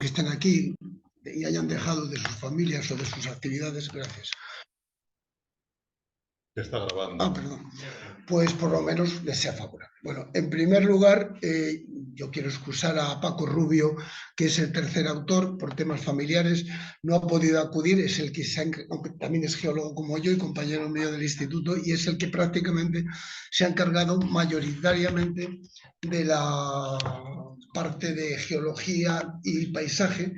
que estén aquí y hayan dejado de sus familias o de sus actividades. Gracias. Que está grabando. Perdón. Pues por lo menos les sea favorable. Bueno, en primer lugar, yo quiero excusar a Paco Rubio, que es el tercer autor, por temas familiares, no ha podido acudir, es el que aunque también es geólogo como yo y compañero mío del instituto, y es el que prácticamente se ha encargado mayoritariamente de la parte de geología y paisaje,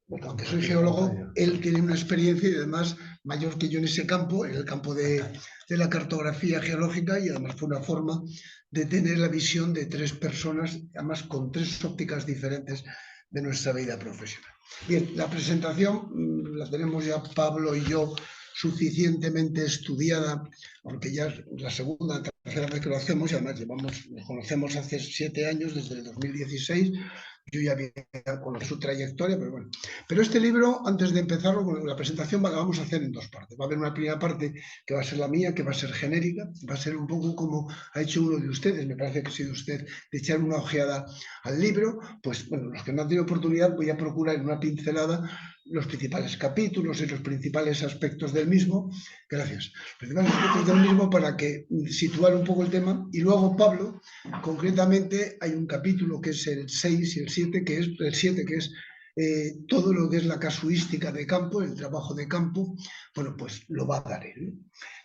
porque aunque soy geólogo, él tiene una experiencia y además mayor que yo en ese campo, en el campo de la cartografía geológica, y además fue una forma de tener la visión de tres personas, además con tres ópticas diferentes de nuestra vida profesional. Bien, la presentación la tenemos ya Pablo y yo suficientemente estudiada, porque ya es la segunda, tercera vez que lo hacemos, y además nos conocemos hace 7 años, desde el 2016, yo ya había con su trayectoria, pero bueno. Pero este libro, antes de empezarlo, la presentación la vamos a hacer en 2 partes. Va a haber una primera parte que va a ser la mía, que va a ser genérica, va a ser un poco como ha hecho uno de ustedes, me parece que ha sido usted, de echar una ojeada al libro. Pues bueno, los que no han tenido oportunidad, voy a procurar en una pincelada los principales capítulos y los principales aspectos del mismo. Gracias. Los principales aspectos del mismo para que situar un poco el tema. Y luego Pablo, concretamente, hay un capítulo que es el 6 y el 7, que es el 7, que es todo lo que es la casuística de campo, el trabajo de campo. Bueno, pues lo va a dar él.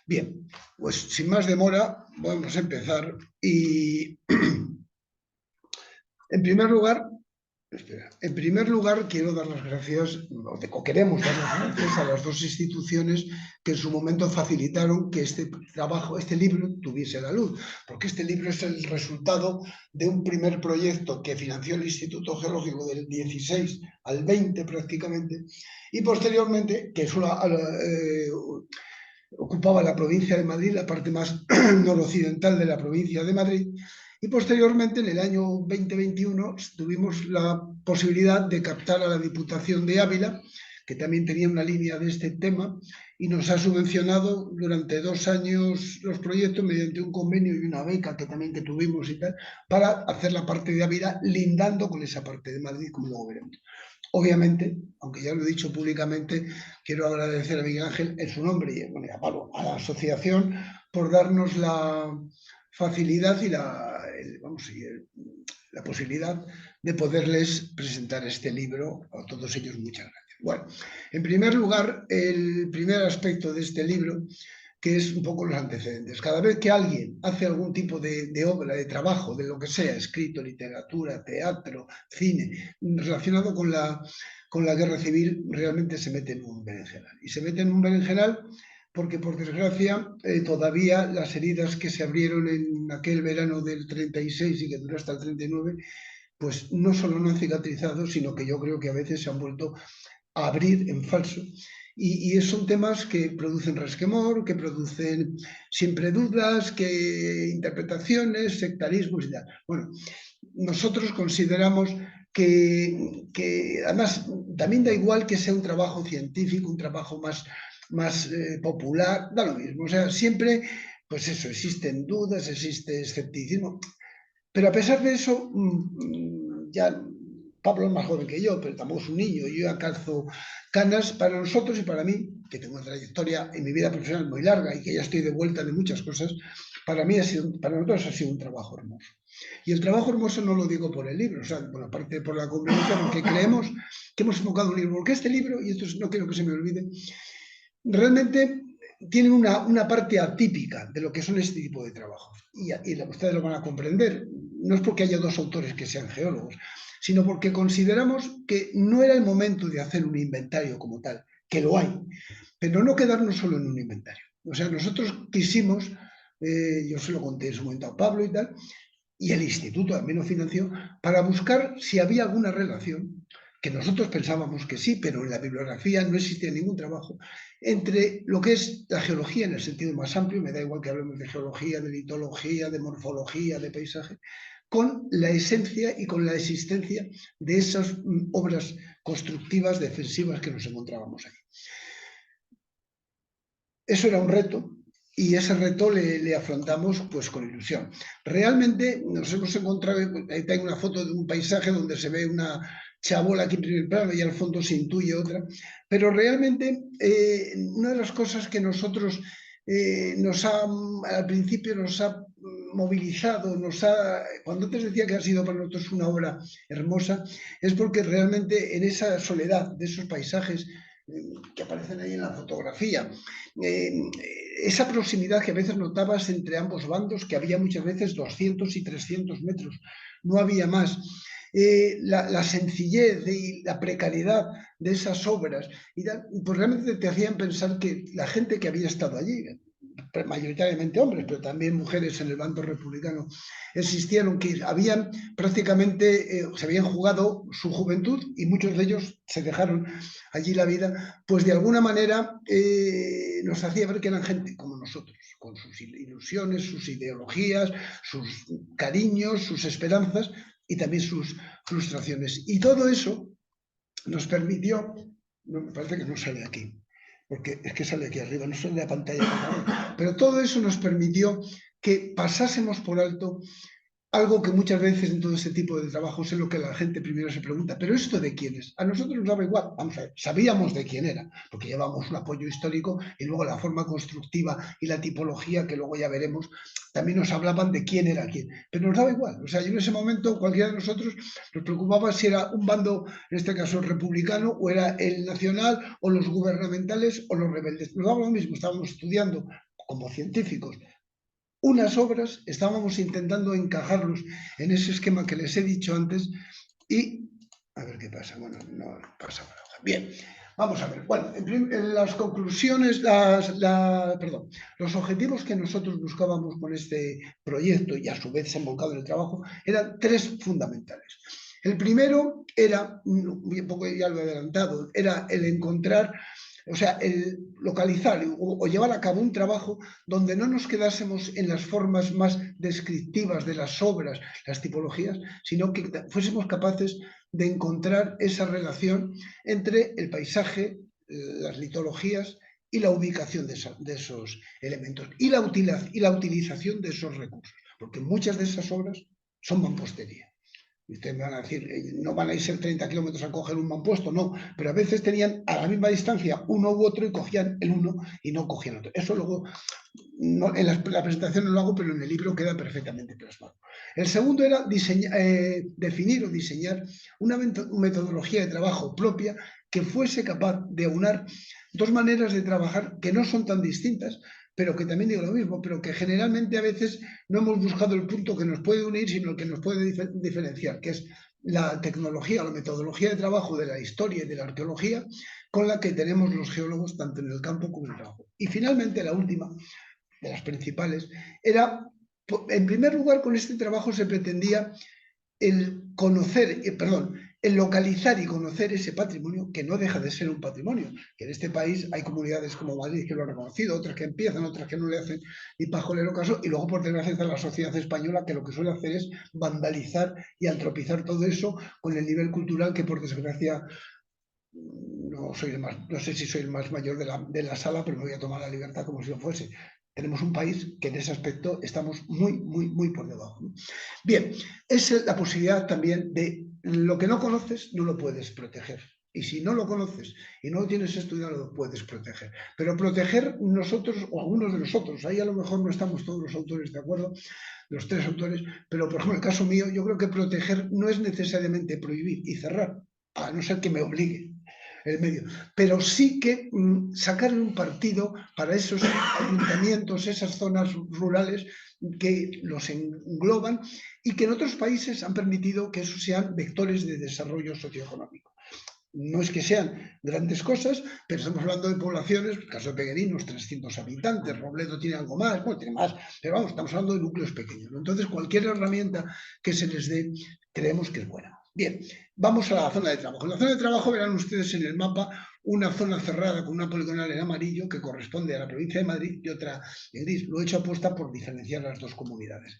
Bien, pues sin más demora, vamos a empezar. Y en primer lugar, quiero dar las gracias, o queremos dar las gracias a las 2 instituciones que en su momento facilitaron que este trabajo, este libro, tuviese la luz, porque este libro es el resultado de un primer proyecto que financió el Instituto Geológico del 16 al 20 prácticamente, y posteriormente, que solo ocupaba la provincia de Madrid, la parte más noroccidental de la provincia de Madrid. Y posteriormente, en el año 2021, tuvimos la posibilidad de captar a la Diputación de Ávila, que también tenía una línea de este tema, y nos ha subvencionado durante 2 años los proyectos mediante un convenio y una beca que también tuvimos y tal, para hacer la parte de Ávila lindando con esa parte de Madrid, como luego veremos. Obviamente, aunque ya lo he dicho públicamente, quiero agradecer a Miguel Ángel en su nombre y bueno, a Pablo, a la asociación, por darnos la facilidad y la posibilidad de poderles presentar este libro. A todos ellos, muchas gracias. Bueno, en primer lugar, el primer aspecto de este libro, que es un poco los antecedentes. Cada vez que alguien hace algún tipo de obra, de trabajo, de lo que sea, escrito, literatura, teatro, cine, relacionado con la guerra civil, realmente se mete en un berenjenal. Y se mete en un berenjenal porque, por desgracia, todavía las heridas que se abrieron en aquel verano del 36 y que duró hasta el 39, pues no solo no han cicatrizado, sino que yo creo que a veces se han vuelto a abrir en falso. Y son temas que producen resquemor, que producen siempre dudas, que interpretaciones, sectarismos y tal. Bueno, nosotros consideramos que además también da igual que sea un trabajo científico, un trabajo más popular, da lo mismo. O sea, siempre, pues eso, existen dudas, existe escepticismo. Pero a pesar de eso, ya Pablo es más joven que yo, pero tampoco es un niño, yo ya calzo canas. Para nosotros y para mí, que tengo una trayectoria en mi vida profesional muy larga y que ya estoy de vuelta de muchas cosas, para nosotros ha sido un trabajo hermoso. Y el trabajo hermoso no lo digo por el libro, o sea, bueno, aparte por la conveniencia, porque creemos que hemos enfocado un libro, porque este libro, y esto no quiero que se me olvide, realmente tiene una parte atípica de lo que son este tipo de trabajos. Y ustedes lo van a comprender. No es porque haya 2 autores que sean geólogos, sino porque consideramos que no era el momento de hacer un inventario como tal, que lo hay, pero no quedarnos solo en un inventario. O sea, nosotros quisimos, yo se lo conté en su momento a Pablo y tal, y el instituto también lo financió, para buscar si había alguna relación, que nosotros pensábamos que sí, pero en la bibliografía no existía ningún trabajo, entre lo que es la geología en el sentido más amplio, me da igual que hablemos de geología, de litología, de morfología, de paisaje, con la esencia y con la existencia de esas obras constructivas defensivas que nos encontrábamos ahí. Eso era un reto, y ese reto le afrontamos pues con ilusión. Realmente nos hemos encontrado, ahí tengo una foto de un paisaje donde se ve una chabola aquí en primer plano y al fondo se intuye otra, pero realmente una de las cosas que nosotros al principio nos ha movilizado, cuando antes decía que ha sido para nosotros una obra hermosa, es porque realmente en esa soledad de esos paisajes que aparecen ahí en la fotografía, esa proximidad que a veces notabas entre ambos bandos, que había muchas veces 200 y 300 metros, no había más. La sencillez y la precariedad de esas obras, pues realmente te hacían pensar que la gente que había estado allí, mayoritariamente hombres, pero también mujeres en el bando republicano, existieron, que habían prácticamente, se habían jugado su juventud y muchos de ellos se dejaron allí la vida, pues de alguna manera nos hacía ver que eran gente como nosotros, con sus ilusiones, sus ideologías, sus cariños, sus esperanzas y también sus frustraciones. Y todo eso nos permitió, me parece que no sale aquí, porque es que sale aquí arriba, no sale la pantalla, pero todo eso nos permitió que pasásemos por alto algo que muchas veces en todo este tipo de trabajos es lo que la gente primero se pregunta, ¿pero esto de quién es? A nosotros nos daba igual, vamos a ver, sabíamos de quién era, porque llevamos un apoyo histórico y luego la forma constructiva y la tipología, que luego ya veremos, también nos hablaban de quién era quién, pero nos daba igual, o sea, yo en ese momento cualquiera de nosotros nos preocupaba si era un bando, en este caso republicano, o era el nacional, o los gubernamentales, o los rebeldes, nos daba lo mismo, estábamos estudiando como científicos unas obras, estábamos intentando encajarlos en ese esquema que les he dicho antes y a ver qué pasa. Bueno, no pasa nada. Bien, vamos a ver. Bueno, en las conclusiones, perdón, los objetivos que nosotros buscábamos con este proyecto y a su vez se han volcado en el trabajo eran tres fundamentales. El primero era, un poco ya lo he adelantado, era el encontrar, o sea, el localizar o llevar a cabo un trabajo donde no nos quedásemos en las formas más descriptivas de las obras, las tipologías, sino que fuésemos capaces de encontrar esa relación entre el paisaje, las litologías y la ubicación de esos elementos y la utilización de esos recursos, porque muchas de esas obras son mampostería. Y ustedes me van a decir, no van a irse 30 kilómetros a coger un mampuesto, no, pero a veces tenían a la misma distancia uno u otro y cogían el uno y no cogían otro. Eso luego, no, en la presentación no lo hago, pero en el libro queda perfectamente plasmado. El segundo era definir o diseñar una metodología de trabajo propia que fuese capaz de aunar dos maneras de trabajar que no son tan distintas, pero que también digo lo mismo, pero que generalmente a veces no hemos buscado el punto que nos puede unir, sino el que nos puede diferenciar, que es la tecnología, la metodología de trabajo de la historia y de la arqueología con la que tenemos los geólogos tanto en el campo como en el trabajo. Y finalmente la última, de las principales, era, en primer lugar, con este trabajo se pretendía el conocer, el localizar y conocer ese patrimonio que no deja de ser un patrimonio, que en este país hay comunidades como Madrid que lo han reconocido, otras que empiezan, otras que no le hacen ni pajolero caso, y luego por desgracia está la sociedad española que lo que suele hacer es vandalizar y antropizar todo eso con el nivel cultural que por desgracia no sé si soy el más mayor de la sala, pero me voy a tomar la libertad como si lo fuese. Tenemos un país que en ese aspecto estamos muy por debajo, ¿no? Bien, es la posibilidad también de lo que no conoces, no lo puedes proteger. Y si no lo conoces y no lo tienes estudiado, lo puedes proteger. Pero proteger nosotros, o algunos de nosotros, ahí a lo mejor no estamos todos los autores de acuerdo, los tres autores, pero por ejemplo, en el caso mío, yo creo que proteger no es necesariamente prohibir y cerrar, a no ser que me obligue el medio, pero sí que sacarle un partido para esos ayuntamientos, esas zonas rurales que los engloban y que en otros países han permitido que esos sean vectores de desarrollo socioeconómico. No es que sean grandes cosas, pero estamos hablando de poblaciones, el caso de Peguerinos, 300 habitantes, Robledo tiene algo más, bueno, tiene más, pero vamos, estamos hablando de núcleos pequeños, ¿no? Entonces, cualquier herramienta que se les dé, creemos que es buena. Bien, vamos a la zona de trabajo. En la zona de trabajo verán ustedes en el mapa una zona cerrada con una poligonal en amarillo que corresponde a la provincia de Madrid y otra en gris. Lo he hecho aposta por diferenciar las dos comunidades.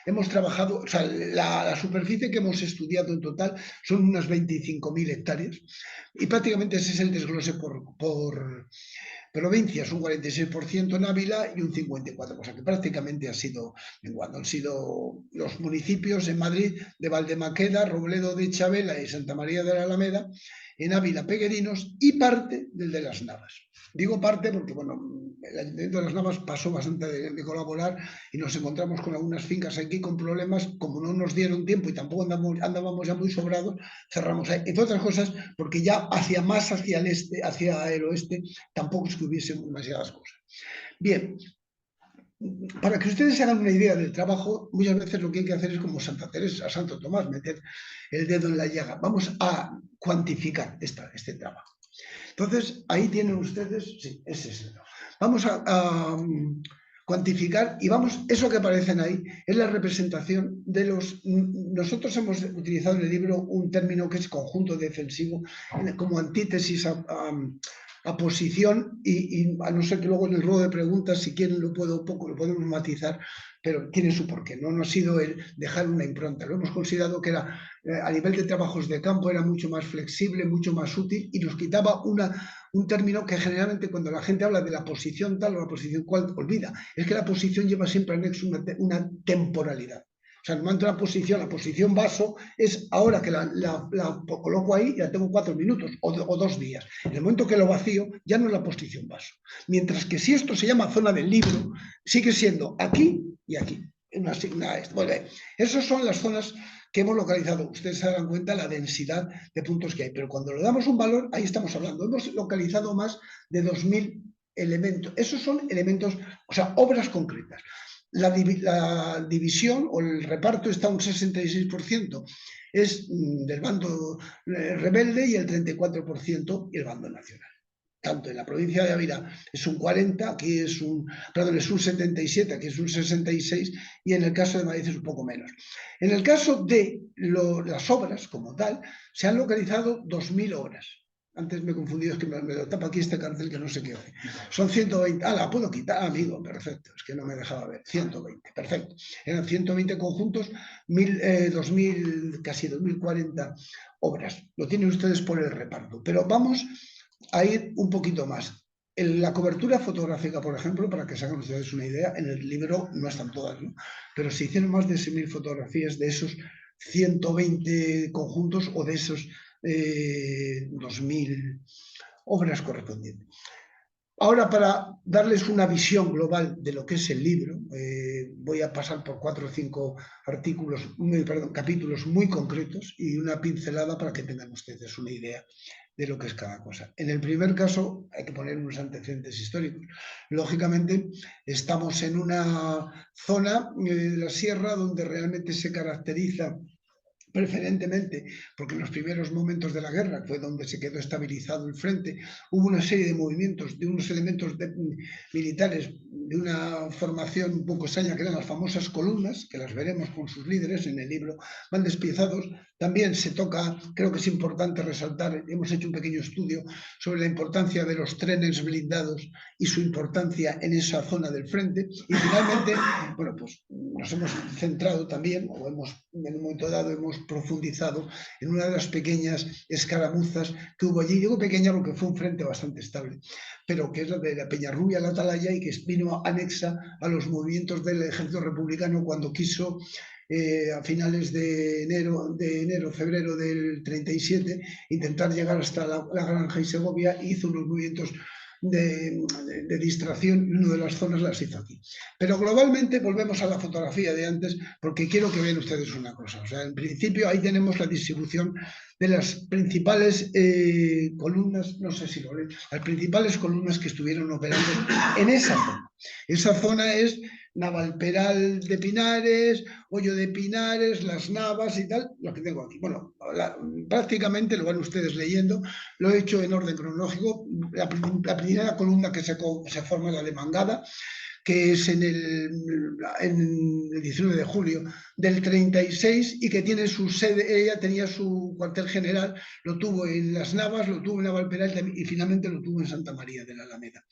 Hemos trabajado, o sea, la superficie que hemos estudiado en total son unas 25.000 hectáreas y prácticamente ese es el desglose por provincias, un 46% en Ávila y un 54%, o sea que prácticamente ha sido menguando. Han sido los municipios en Madrid de Valdemaqueda, Robledo de Chabela y Santa María de la Alameda, en Ávila Peguerinos y parte del de Las Navas. Digo parte porque, bueno, el Ayuntamiento de Las Navas pasó bastante de colaborar y nos encontramos con algunas fincas aquí con problemas, como no nos dieron tiempo y tampoco andábamos ya muy sobrados, cerramos ahí. Entre otras cosas, porque ya más hacia el este, hacia el oeste, tampoco es que hubiese demasiadas cosas. Bien, para que ustedes se hagan una idea del trabajo, muchas veces lo que hay que hacer es como Santa Teresa, Santo Tomás, meter el dedo en la llaga. Vamos a cuantificar este trabajo. Entonces, ahí tienen ustedes, sí, ese es el trabajo. Vamos a cuantificar y vamos, eso que aparecen ahí es la representación de los... Nosotros hemos utilizado en el libro un término que es conjunto defensivo como antítesis a posición y a no ser que luego en el ruedo de preguntas, si quieren lo podemos matizar, pero tiene su porqué. No ha sido el dejar una impronta. Lo hemos considerado que era, a nivel de trabajos de campo, era mucho más flexible, mucho más útil y nos quitaba un término que generalmente cuando la gente habla de la posición tal o la posición cual, olvida. Es que la posición lleva siempre anexo una temporalidad. O sea, normalmente la posición vaso es ahora que la coloco ahí, ya tengo 4 minutos o 2 días. En el momento que lo vacío, ya no es la posición vaso. Mientras que si esto se llama zona del libro, sigue siendo aquí y aquí. Bueno, esas son las zonas que hemos localizado. Ustedes se darán cuenta de la densidad de puntos que hay. Pero cuando le damos un valor, ahí estamos hablando. Hemos localizado más de 2.000 elementos. Esos son elementos, o sea, obras concretas. La división o el reparto está un 66%, es del bando rebelde y el 34% el bando nacional. Tanto en la provincia de Ávila es un 40, aquí es un 77, aquí es un 66 y en el caso de Madrid es un poco menos. En el caso de las obras como tal, se han localizado 2.000 obras. Antes me he confundido, es que me lo tapa aquí este cartel que no sé qué hace. Son 120. Ah, la puedo quitar, amigo, perfecto. Es que no me dejaba ver. 120, perfecto. Eran 120 conjuntos, 2.000, casi 2.040 obras. Lo tienen ustedes por el reparto. Pero vamos a ir un poquito más. En la cobertura fotográfica, por ejemplo, para que se hagan ustedes una idea, en el libro no están todas, ¿no? Pero se hicieron más de 6.000 fotografías de esos 120 conjuntos o de esos 2.000 obras correspondientes. Ahora, para darles una visión global de lo que es el libro, voy a pasar por 4 o 5 capítulos muy concretos y una pincelada para que tengan ustedes una idea de lo que es cada cosa. En el primer caso hay que poner unos antecedentes históricos. Lógicamente estamos en una zona de la sierra donde realmente se caracteriza preferentemente porque en los primeros momentos de la guerra fue donde se quedó estabilizado el frente, hubo una serie de movimientos de unos elementos militares de una formación un poco extraña que eran las famosas columnas, que las veremos con sus líderes en el libro, van despiezados. También se toca, creo que es importante resaltar, hemos hecho un pequeño estudio sobre la importancia de los trenes blindados y su importancia en esa zona del frente. Y finalmente, bueno, pues nos hemos centrado también, o en un momento dado hemos profundizado en una de las pequeñas escaramuzas que hubo allí. Digo pequeña porque fue un frente bastante estable, pero que es la de la Peñarrubia, la Atalaya, y que vino anexa a los movimientos del ejército republicano cuando quiso a finales de enero, febrero del 37, intentar llegar hasta la Granja y Segovia, e hizo unos movimientos de distracción y una de las zonas las hizo aquí. Pero globalmente volvemos a la fotografía de antes porque quiero que vean ustedes una cosa. O sea, en principio ahí tenemos la distribución de las principales columnas, no sé si lo ven, las principales columnas que estuvieron operando en esa zona. Esa zona es Navalperal de Pinares, Hoyo de Pinares, Las Navas y tal, lo que tengo aquí. Bueno, prácticamente lo van ustedes leyendo, lo he hecho en orden cronológico. La primera columna que se forma es la de Mangada, que es en el 19 de julio del 36 y que tiene su sede, ella tenía su cuartel general, lo tuvo en Las Navas, lo tuvo en Navalperal y finalmente lo tuvo en Santa María de la Alameda.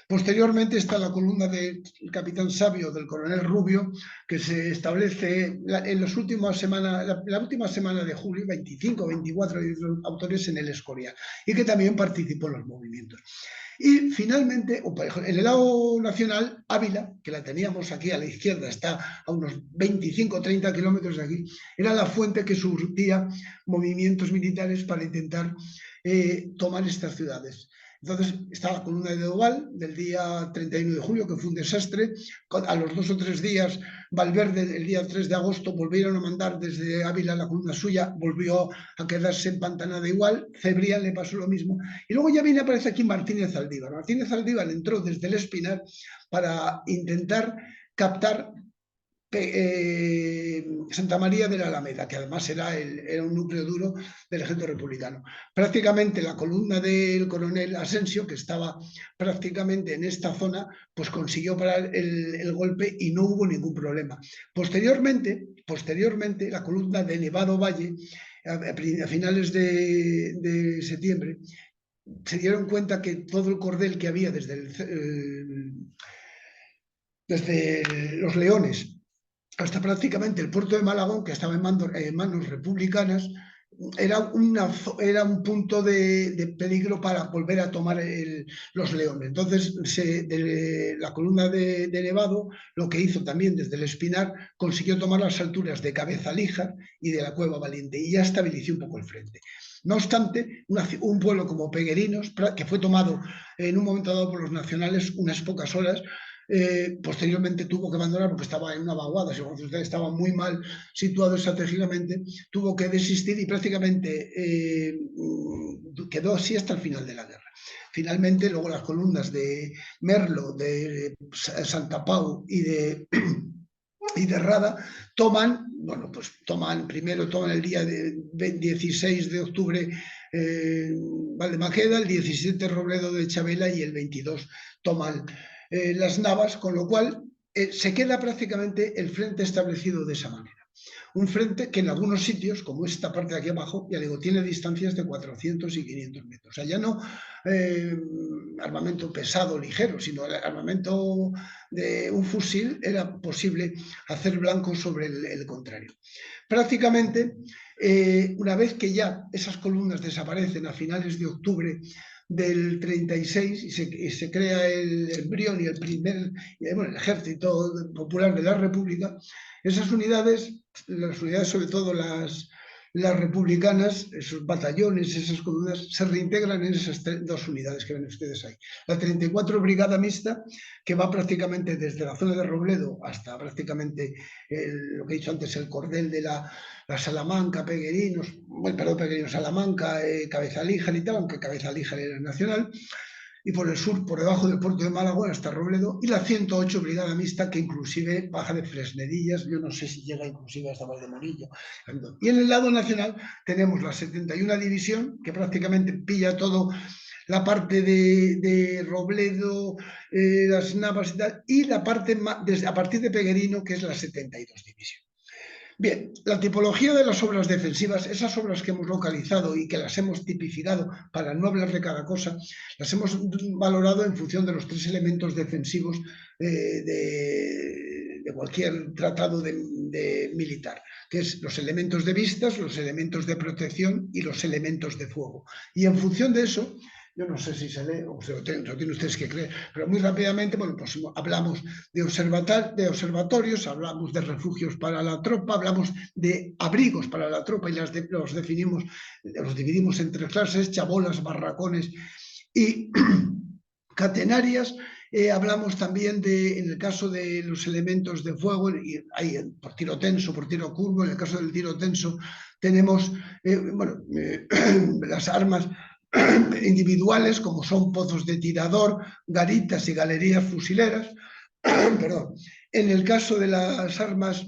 Posteriormente está la columna del capitán Sabio, del coronel Rubio, que se establece en las últimas semanas, la última semana de julio, 25, 24 autores en el Escorial, y que también participó en los movimientos. Y finalmente, en el lado nacional, Ávila, que la teníamos aquí a la izquierda, está a unos 25 o 30 kilómetros de aquí, era la fuente que surtía movimientos militares para intentar tomar estas ciudades. Entonces está la columna de Doval del día 31 de julio, que fue un desastre. A los 2 o 3 días, Valverde, el día 3 de agosto, volvieron a mandar desde Ávila la columna suya, volvió a quedarse empantanada igual. Cebrián le pasó lo mismo. Y luego ya viene, aparece aquí Martínez Aldívar. Martínez Aldívar entró desde el Espinar para intentar captar Santa María de la Alameda, que además era un núcleo duro del ejército republicano. Prácticamente la columna del coronel Asensio, que estaba prácticamente en esta zona, pues consiguió parar el golpe y no hubo ningún problema. Posteriormente, la columna de Nevado Valle, a finales de septiembre, se dieron cuenta que todo el cordel que había desde los Leones hasta prácticamente el puerto de Malagón, que estaba en manos republicanas, era un punto de peligro para volver a tomar los Leones. Entonces, la columna de Nevado, lo que hizo también desde el Espinar, consiguió tomar las alturas de Cabezalíjar y de la Cueva Valiente, y ya estabilizó un poco el frente. No obstante, un pueblo como Peguerinos, que fue tomado en un momento dado por los nacionales unas pocas horas, posteriormente tuvo que abandonar porque estaba en una vaguada, según ustedes, estaba muy mal situado estratégicamente, tuvo que desistir y prácticamente quedó así hasta el final de la guerra. Finalmente, luego las columnas de Merlo, de Santa Pau y de Rada primero toman el día 16 de octubre Valdemaqueda, el 17 Robledo de Chabela y el 22 toman Las Navas, con lo cual se queda prácticamente el frente establecido de esa manera. Un frente que en algunos sitios, como esta parte de aquí abajo, ya digo, tiene distancias de 400 y 500 metros. O sea, ya no armamento pesado, ligero, sino armamento de un fusil era posible hacer blanco sobre el contrario. Prácticamente, una vez que ya esas columnas desaparecen a finales de octubre del 36 y se crea el embrión y el ejército popular de la República, esas unidades, las unidades sobre todo las republicanas, esos batallones, esas columnas, se reintegran en esas dos unidades que ven ustedes ahí. La 34 Brigada Mixta, que va prácticamente desde la zona de Robledo hasta prácticamente lo que he dicho antes, el cordel de la Salamanca, Peguerinos, Salamanca, Cabezalíjar y tal, aunque Cabezalíjar era nacional, y por el sur, por debajo del puerto de Malagón hasta Robledo, y la 108 Brigada Mixta, que inclusive baja de Fresnedillas, yo no sé si llega inclusive hasta Valdemorillo. Y en el lado nacional tenemos la 71 División, que prácticamente pilla todo la parte de Robledo, Las Navas y tal, y la parte a partir de Peguerino, que es la 72 División. Bien, la tipología de las obras defensivas, esas obras que hemos localizado y que las hemos tipificado para no hablar de cada cosa, las hemos valorado en función de los 3 elementos defensivos de cualquier tratado militar, que es los elementos de vistas, los elementos de protección y los elementos de fuego. Y en función de eso, yo no sé si se lee o se lo tienen ustedes que creer, pero muy rápidamente, bueno, pues hablamos de observatorios, hablamos de refugios para la tropa, hablamos de abrigos para la tropa y los dividimos en 3 clases: chabolas, barracones y catenarias. Hablamos también en el caso de los elementos de fuego, hay por tiro tenso, por tiro curvo. En el caso del tiro tenso tenemos las armas individuales, como son pozos de tirador, garitas y galerías fusileras. Perdón. En el caso de las armas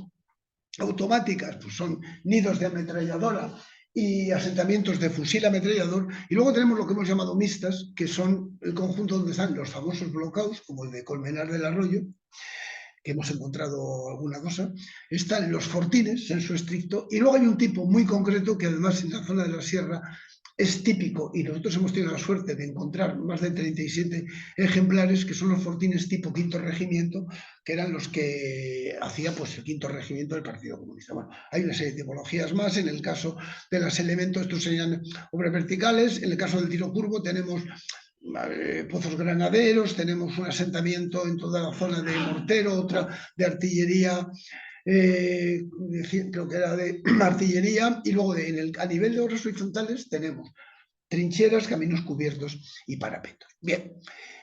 automáticas, pues son nidos de ametralladora y asentamientos de fusil ametrallador. Y luego tenemos lo que hemos llamado mixtas, que son el conjunto donde están los famosos blockouts, como el de Colmenar del Arroyo, que hemos encontrado alguna cosa, están los fortines, sensu estricto, y luego hay un tipo muy concreto que además en la zona de la sierra es típico, y nosotros hemos tenido la suerte de encontrar más de 37 ejemplares, que son los fortines tipo quinto regimiento, que eran los que hacía pues el quinto regimiento del Partido Comunista. Bueno, hay una serie de tipologías más. En el caso de los elementos, estos serían obras verticales. En el caso del tiro curvo tenemos pozos granaderos, tenemos un asentamiento en toda la zona de mortero, otra de artillería, creo que era de artillería, y luego a nivel de obras horizontales tenemos trincheras, caminos cubiertos y parapetos. Bien,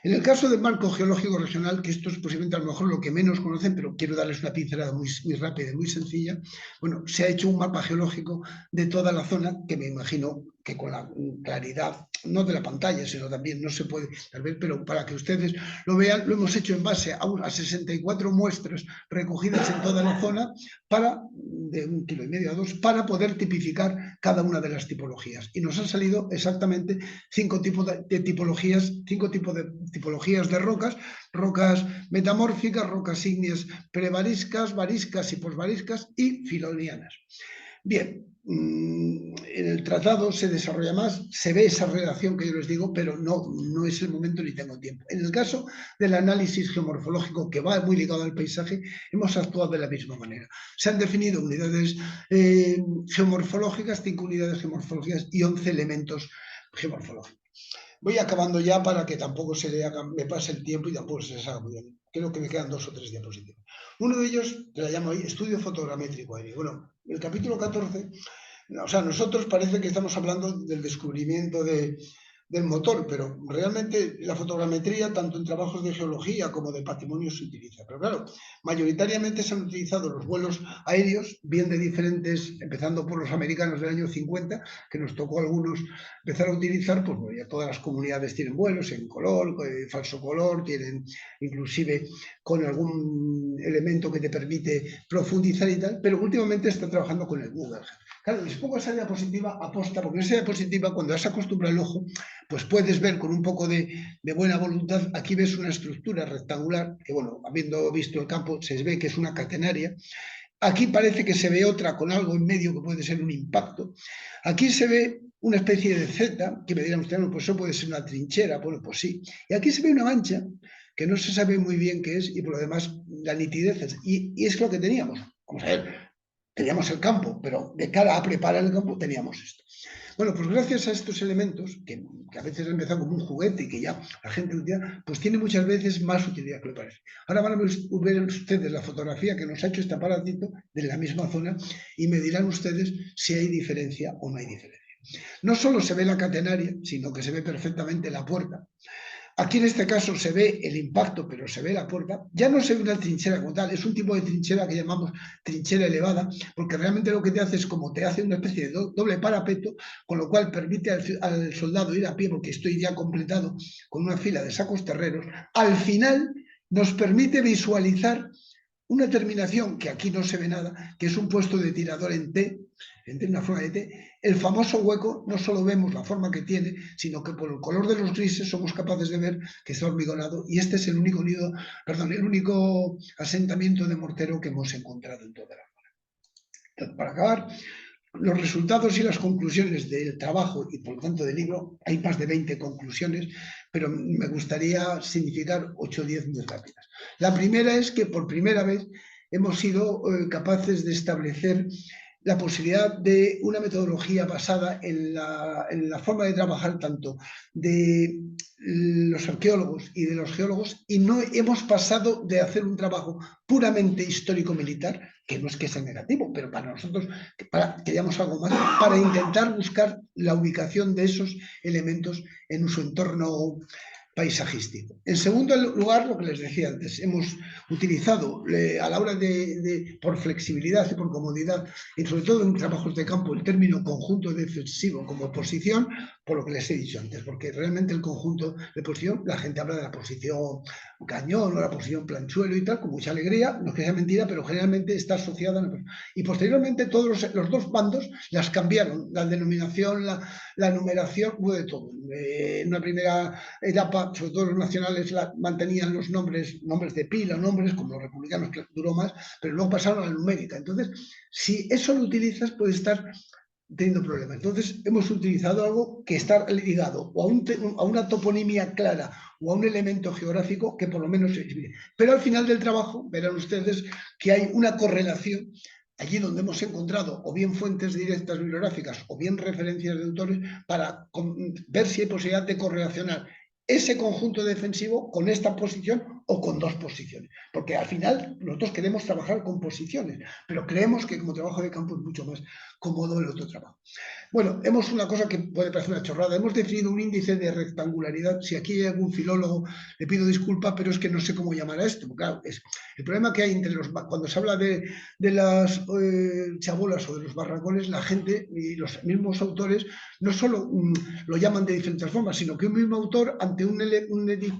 en el caso del marco geológico regional, que esto es posiblemente a lo mejor lo que menos conocen, pero quiero darles una pincelada muy, muy rápida y muy sencilla, bueno, se ha hecho un mapa geológico de toda la zona, que me imagino que con la claridad, no de la pantalla, sino también no se puede, tal vez, pero para que ustedes lo vean, lo hemos hecho en base a 64 muestras recogidas en toda la zona, de 1,5 km a 2, para poder tipificar cada una de las tipologías. Y nos han salido exactamente 5 tipos de tipologías, 5 tipos de tipologías de rocas: rocas metamórficas, rocas ígneas prevariscas, variscas y posvariscas y filonianas. Bien, en el tratado se desarrolla más, se ve esa relación que yo les digo, pero no es el momento ni tengo tiempo. En el caso del análisis geomorfológico, que va muy ligado al paisaje, hemos actuado de la misma manera. Se han definido unidades geomorfológicas, 5 unidades geomorfológicas y 11 elementos geomorfológicos. Voy acabando ya para que tampoco me pase el tiempo y tampoco se les haga muy bien. Creo que me quedan 2 o 3 diapositivas. Uno de ellos, que la llamo ahí, estudio fotogramétrico aéreo. Bueno, el capítulo 14, o sea, nosotros parece que estamos hablando del descubrimiento del motor, pero realmente la fotogrametría, tanto en trabajos de geología como de patrimonio, se utiliza. Pero claro, mayoritariamente se han utilizado los vuelos aéreos, bien de diferentes, empezando por los americanos del año 50, que nos tocó a algunos empezar a utilizar, pues bueno, ya todas las comunidades tienen vuelos en color, falso color, tienen inclusive con algún elemento que te permite profundizar y tal, pero últimamente está trabajando con el Google Earth. Claro, les pongo esa diapositiva aposta, porque en esa diapositiva, cuando has acostumbrado el ojo, pues puedes ver con un poco de buena voluntad. Aquí ves una estructura rectangular, que bueno, habiendo visto el campo, se ve que es una catenaria. Aquí parece que se ve otra con algo en medio que puede ser un impacto. Aquí se ve una especie de Z, que me dirán ustedes, no, pues eso puede ser una trinchera. Bueno, pues sí. Y aquí se ve una mancha que no se sabe muy bien qué es, y por lo demás la nitidez es, y es lo que teníamos. Vamos a ver, teníamos el campo, pero de cara a preparar el campo teníamos esto. Bueno, pues gracias a estos elementos, que a veces han empezado como un juguete y que ya la gente utiliza, pues tiene muchas veces más utilidad que lo parece. Ahora van a ver ustedes la fotografía que nos ha hecho este aparatito de la misma zona y me dirán ustedes si hay diferencia o no hay diferencia. No solo se ve la catenaria, sino que se ve perfectamente la puerta. Aquí en este caso se ve el impacto, pero se ve la puerta. Ya no se ve una trinchera como tal, es un tipo de trinchera que llamamos trinchera elevada, porque realmente lo que te hace es como te hace una especie de doble parapeto, con lo cual permite al soldado ir a pie, porque estoy ya completado con una fila de sacos terreros. Al final nos permite visualizar una terminación que aquí no se ve nada, que es un puesto de tirador en T, una forma de T. El famoso hueco, no solo vemos la forma que tiene, sino que por el color de los grises somos capaces de ver que está hormigonado, y este es el único el único asentamiento de mortero que hemos encontrado en toda la zona. Entonces, para acabar, los resultados y las conclusiones del trabajo y por lo tanto del libro, hay más de 20 conclusiones, pero me gustaría significar 8 o 10 muy rápidas. La primera es que por primera vez hemos sido capaces de establecer la posibilidad de una metodología basada en la forma de trabajar tanto de los arqueólogos y de los geólogos, y no hemos pasado de hacer un trabajo puramente histórico-militar, que no es que sea negativo, pero para nosotros queríamos algo más, para intentar buscar la ubicación de esos elementos en su entorno paisajístico. En segundo lugar, lo que les decía antes, hemos utilizado a la hora por flexibilidad y por comodidad, y sobre todo en trabajos de campo, el término conjunto defensivo como posición, por lo que les he dicho antes, porque realmente el conjunto de posición, la gente habla de la posición cañón o la posición planchuelo y tal, con mucha alegría, no es que sea mentira, pero generalmente está asociada. Y posteriormente todos los dos bandos las cambiaron, la denominación, la numeración, hubo de todo. En una primera etapa, sobre todo los nacionales mantenían los nombres de pila, nombres como los republicanos, que duró más, pero luego pasaron a la numérica. Entonces, si eso lo utilizas, puede estar teniendo problemas. Entonces, hemos utilizado algo que está ligado o a una toponimia clara o a un elemento geográfico que por lo menos se divide. Pero al final del trabajo, verán ustedes que hay una correlación allí donde hemos encontrado o bien fuentes directas bibliográficas o bien referencias de autores para ver si hay posibilidad de correlacionar ese conjunto defensivo con esta posición o con dos posiciones. Porque al final nosotros queremos trabajar con posiciones, pero creemos que como trabajo de campo es mucho más cómodo el otro trabajo. Bueno, hemos una cosa que puede parecer una chorrada. Hemos definido un índice de rectangularidad. Si aquí hay algún filólogo, le pido disculpas, pero es que no sé cómo llamar a esto. Claro, el problema que hay entre cuando se habla de las chabolas o de los barracones, la gente y los mismos autores no solo lo llaman de diferentes formas, sino que un mismo autor, ante un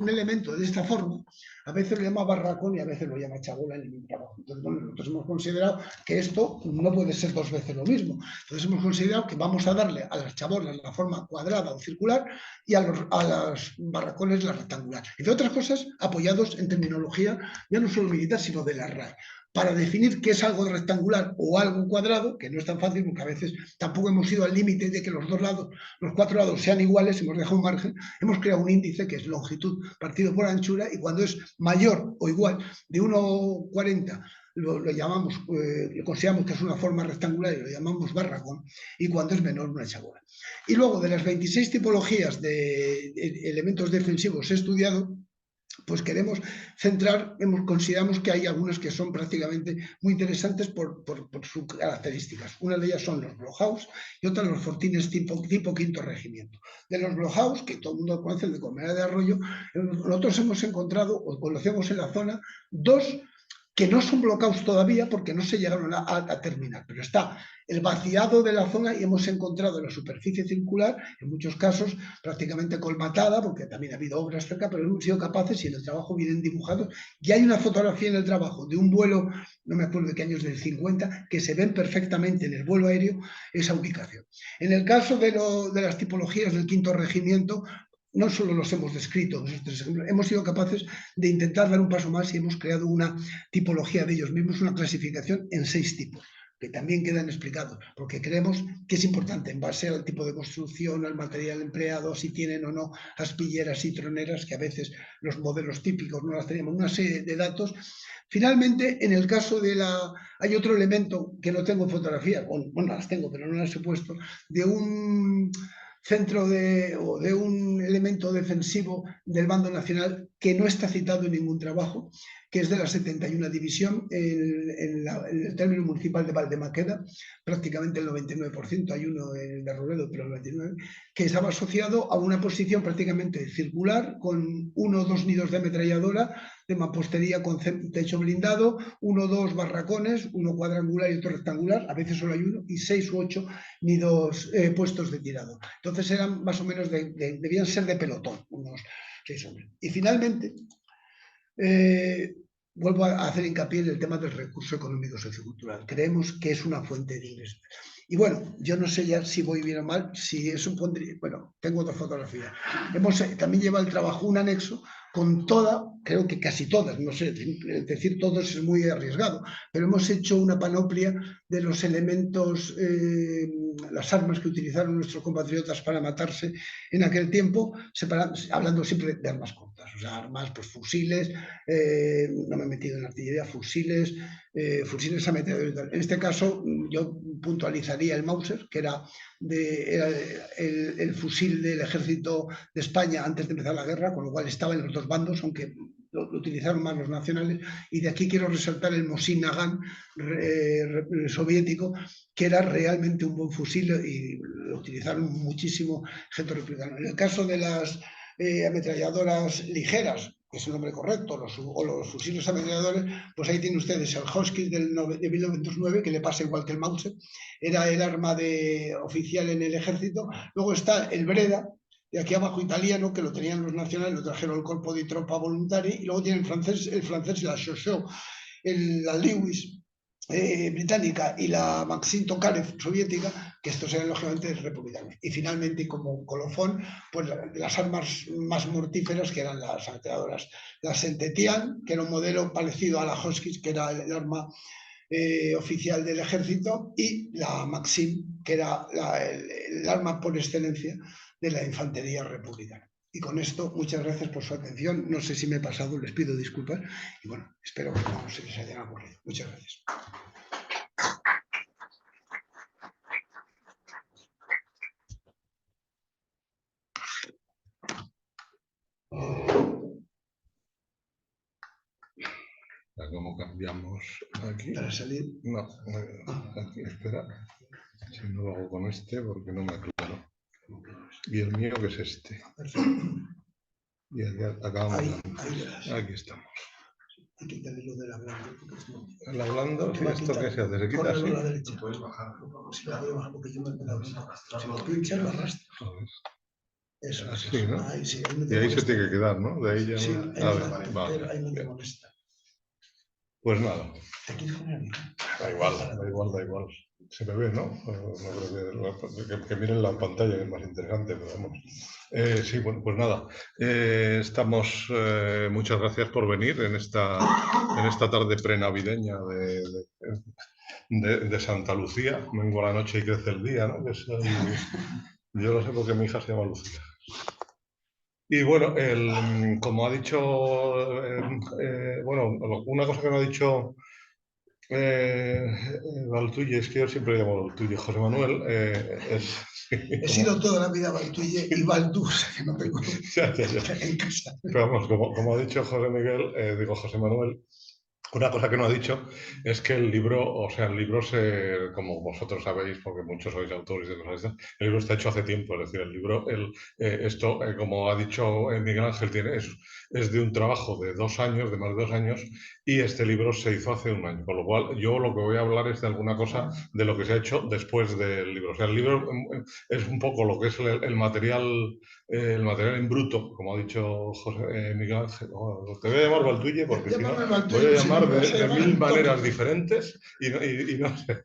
elemento de esta forma, a veces lo llama barracón y a veces lo llama chabola en el mismo trabajo. Entonces, bueno, nosotros hemos considerado que esto no puede ser dos veces lo mismo. Entonces hemos considerado que vamos a darle a las chabolas la forma cuadrada o circular y a los barracones la rectangular. Entre otras cosas, apoyados en terminología ya no solo militar, sino de la RAE, para definir qué es algo rectangular o algo cuadrado, que no es tan fácil porque a veces tampoco hemos ido al límite de que los dos lados, los cuatro lados sean iguales, hemos dejado un margen, hemos creado un índice que es longitud partido por anchura y cuando es mayor o igual de 1,40 lo llamamos, consideramos que es una forma rectangular y lo llamamos barracón, y cuando es menor una chabola. Y luego de las 26 tipologías de elementos defensivos estudiado, pues queremos centrar, consideramos que hay algunas que son prácticamente muy interesantes por sus características. Una de ellas son los blowhouse y otra los fortines tipo quinto regimiento. De los blowhouse, que todo el mundo conoce, el de Colmena de Arroyo, nosotros hemos encontrado, o conocemos en la zona, dos que no son bloqueados todavía porque no se llegaron a terminar, pero está el vaciado de la zona y hemos encontrado la superficie circular, en muchos casos prácticamente colmatada, porque también ha habido obras cerca, pero hemos sido capaces, y en el trabajo vienen dibujados, y hay una fotografía en el trabajo de un vuelo, no me acuerdo de qué años, del 50, que se ven perfectamente en el vuelo aéreo esa ubicación. En el caso de las tipologías del quinto regimiento, no solo los hemos descrito, hemos sido capaces de intentar dar un paso más y hemos creado una tipología de ellos mismos, una clasificación en 6 tipos, que también quedan explicados, porque creemos que es importante, en base al tipo de construcción, al material empleado, si tienen o no aspilleras y troneras, que a veces los modelos típicos no las teníamos, una serie de datos. Finalmente, en el caso de hay otro elemento que no tengo fotografía, bueno, las tengo, pero no las he puesto, de un centro o de un elemento defensivo del bando nacional que no está citado en ningún trabajo, que es de la 71 División en el término municipal de Valdemaqueda, prácticamente el 99%, hay uno en el de Robledo, pero el 99%, que estaba asociado a una posición prácticamente circular, con 1 o 2 nidos de ametralladora, de mampostería con techo blindado, 1 o 2 barracones, uno cuadrangular y otro rectangular, a veces solo hay uno, y 6 u 8 nidos puestos de tirado. Entonces eran más o menos, debían ser de pelotón, unos 6 hombres. Y finalmente, vuelvo a hacer hincapié en el tema del recurso económico sociocultural. Creemos que es una fuente de ingresos. Y bueno, yo no sé ya si voy bien o mal, si eso pondría, bueno, tengo otra fotografía. También lleva el trabajo un anexo con creo que casi todas, no sé, decir todos es muy arriesgado, pero hemos hecho una panoplia de los elementos, las armas que utilizaron nuestros compatriotas para matarse en aquel tiempo, hablando siempre de armas cortas, o sea, armas, pues fusiles, no me he metido en artillería, fusiles ametralladoras. En este caso, yo puntualizaría el Mauser, que era el fusil del ejército de España antes de empezar la guerra, con lo cual estaba en los dos bandos, aunque lo utilizaron más los nacionales, y de aquí quiero resaltar el Mosin Nagant soviético, que era realmente un buen fusil y lo utilizaron muchísimo ejército republicano. En el caso de las ametralladoras ligeras, que es el nombre correcto, o los fusiles ametralladores, pues ahí tienen ustedes el Hotchkiss de 1909, que le pasa igual que el Mauser, era el arma oficial en el ejército. Luego está el Breda, de aquí abajo italiano, que lo tenían los nacionales, lo trajeron al cuerpo de tropa voluntaria, y luego tiene el francés la Chauchat, la Lewis británica y la Maxim Tokarev soviética, que estos eran lógicamente republicanos. Y finalmente, como colofón, pues las armas más mortíferas, que eran las ametralladoras. La Saint-Étienne, que era un modelo parecido a la Hotchkiss, que era el arma oficial del ejército, y la Maxim, que era el arma por excelencia de la infantería republicana. Y con esto, muchas gracias por su atención. No sé si me he pasado, les pido disculpas. Y bueno, espero que no se les haya aburrido. Muchas gracias. ¿Cómo cambiamos aquí? Para salir. No, aquí, espera. Si no lo hago con este, porque no me aclaro. Y el mío, que es este. Y aquí acabamos. Aquí estamos. Hay que quitarle lo del hablando. El hablando, ¿esto qué se hace? ¿Se quita así? La derecha. Puedes bajar. Si la voy a bajar, porque yo me he quedado. Si lo pinchas, lo arrastras. Eso, así, ¿no? Ahí, sí, y ahí se tiene que quedar, ¿no? De ahí ya sí, no. Vale. Ahí no te molesta. Pues nada. ¿Te quieres poner bien? Da igual. Se me ve, ¿no? No creo que miren la pantalla, que es más interesante, pero vamos. Sí, bueno, pues nada. Estamos, muchas gracias por venir en esta tarde prenavideña de Santa Lucía. Vengo a la noche y crece el día, ¿no? Yo lo sé porque mi hija se llama Lucía. Y bueno, como ha dicho, bueno, una cosa que no ha dicho Valtulle, es que yo siempre llamo Valtulle, José Manuel, He sido toda la vida Valtulle y Valdús, que no tengo ya. en casa. Pero vamos, como ha dicho José Miguel, digo José Manuel, una cosa que no ha dicho es que el libro, como vosotros sabéis, porque muchos sois autores de cosas estas, el libro está hecho hace tiempo, es decir, el libro, como ha dicho Miguel Ángel, es de un trabajo de 2 años, de más de 2 años, y este libro se hizo hace 1 año, con lo cual yo lo que voy a hablar es de alguna cosa de lo que se ha hecho después del libro. O sea, el libro es un poco lo que es el material en bruto, como ha dicho Miguel Ángel. Te voy a llamar Valtulle porque si no voy a llamar de 1000 maneras diferentes y no sé.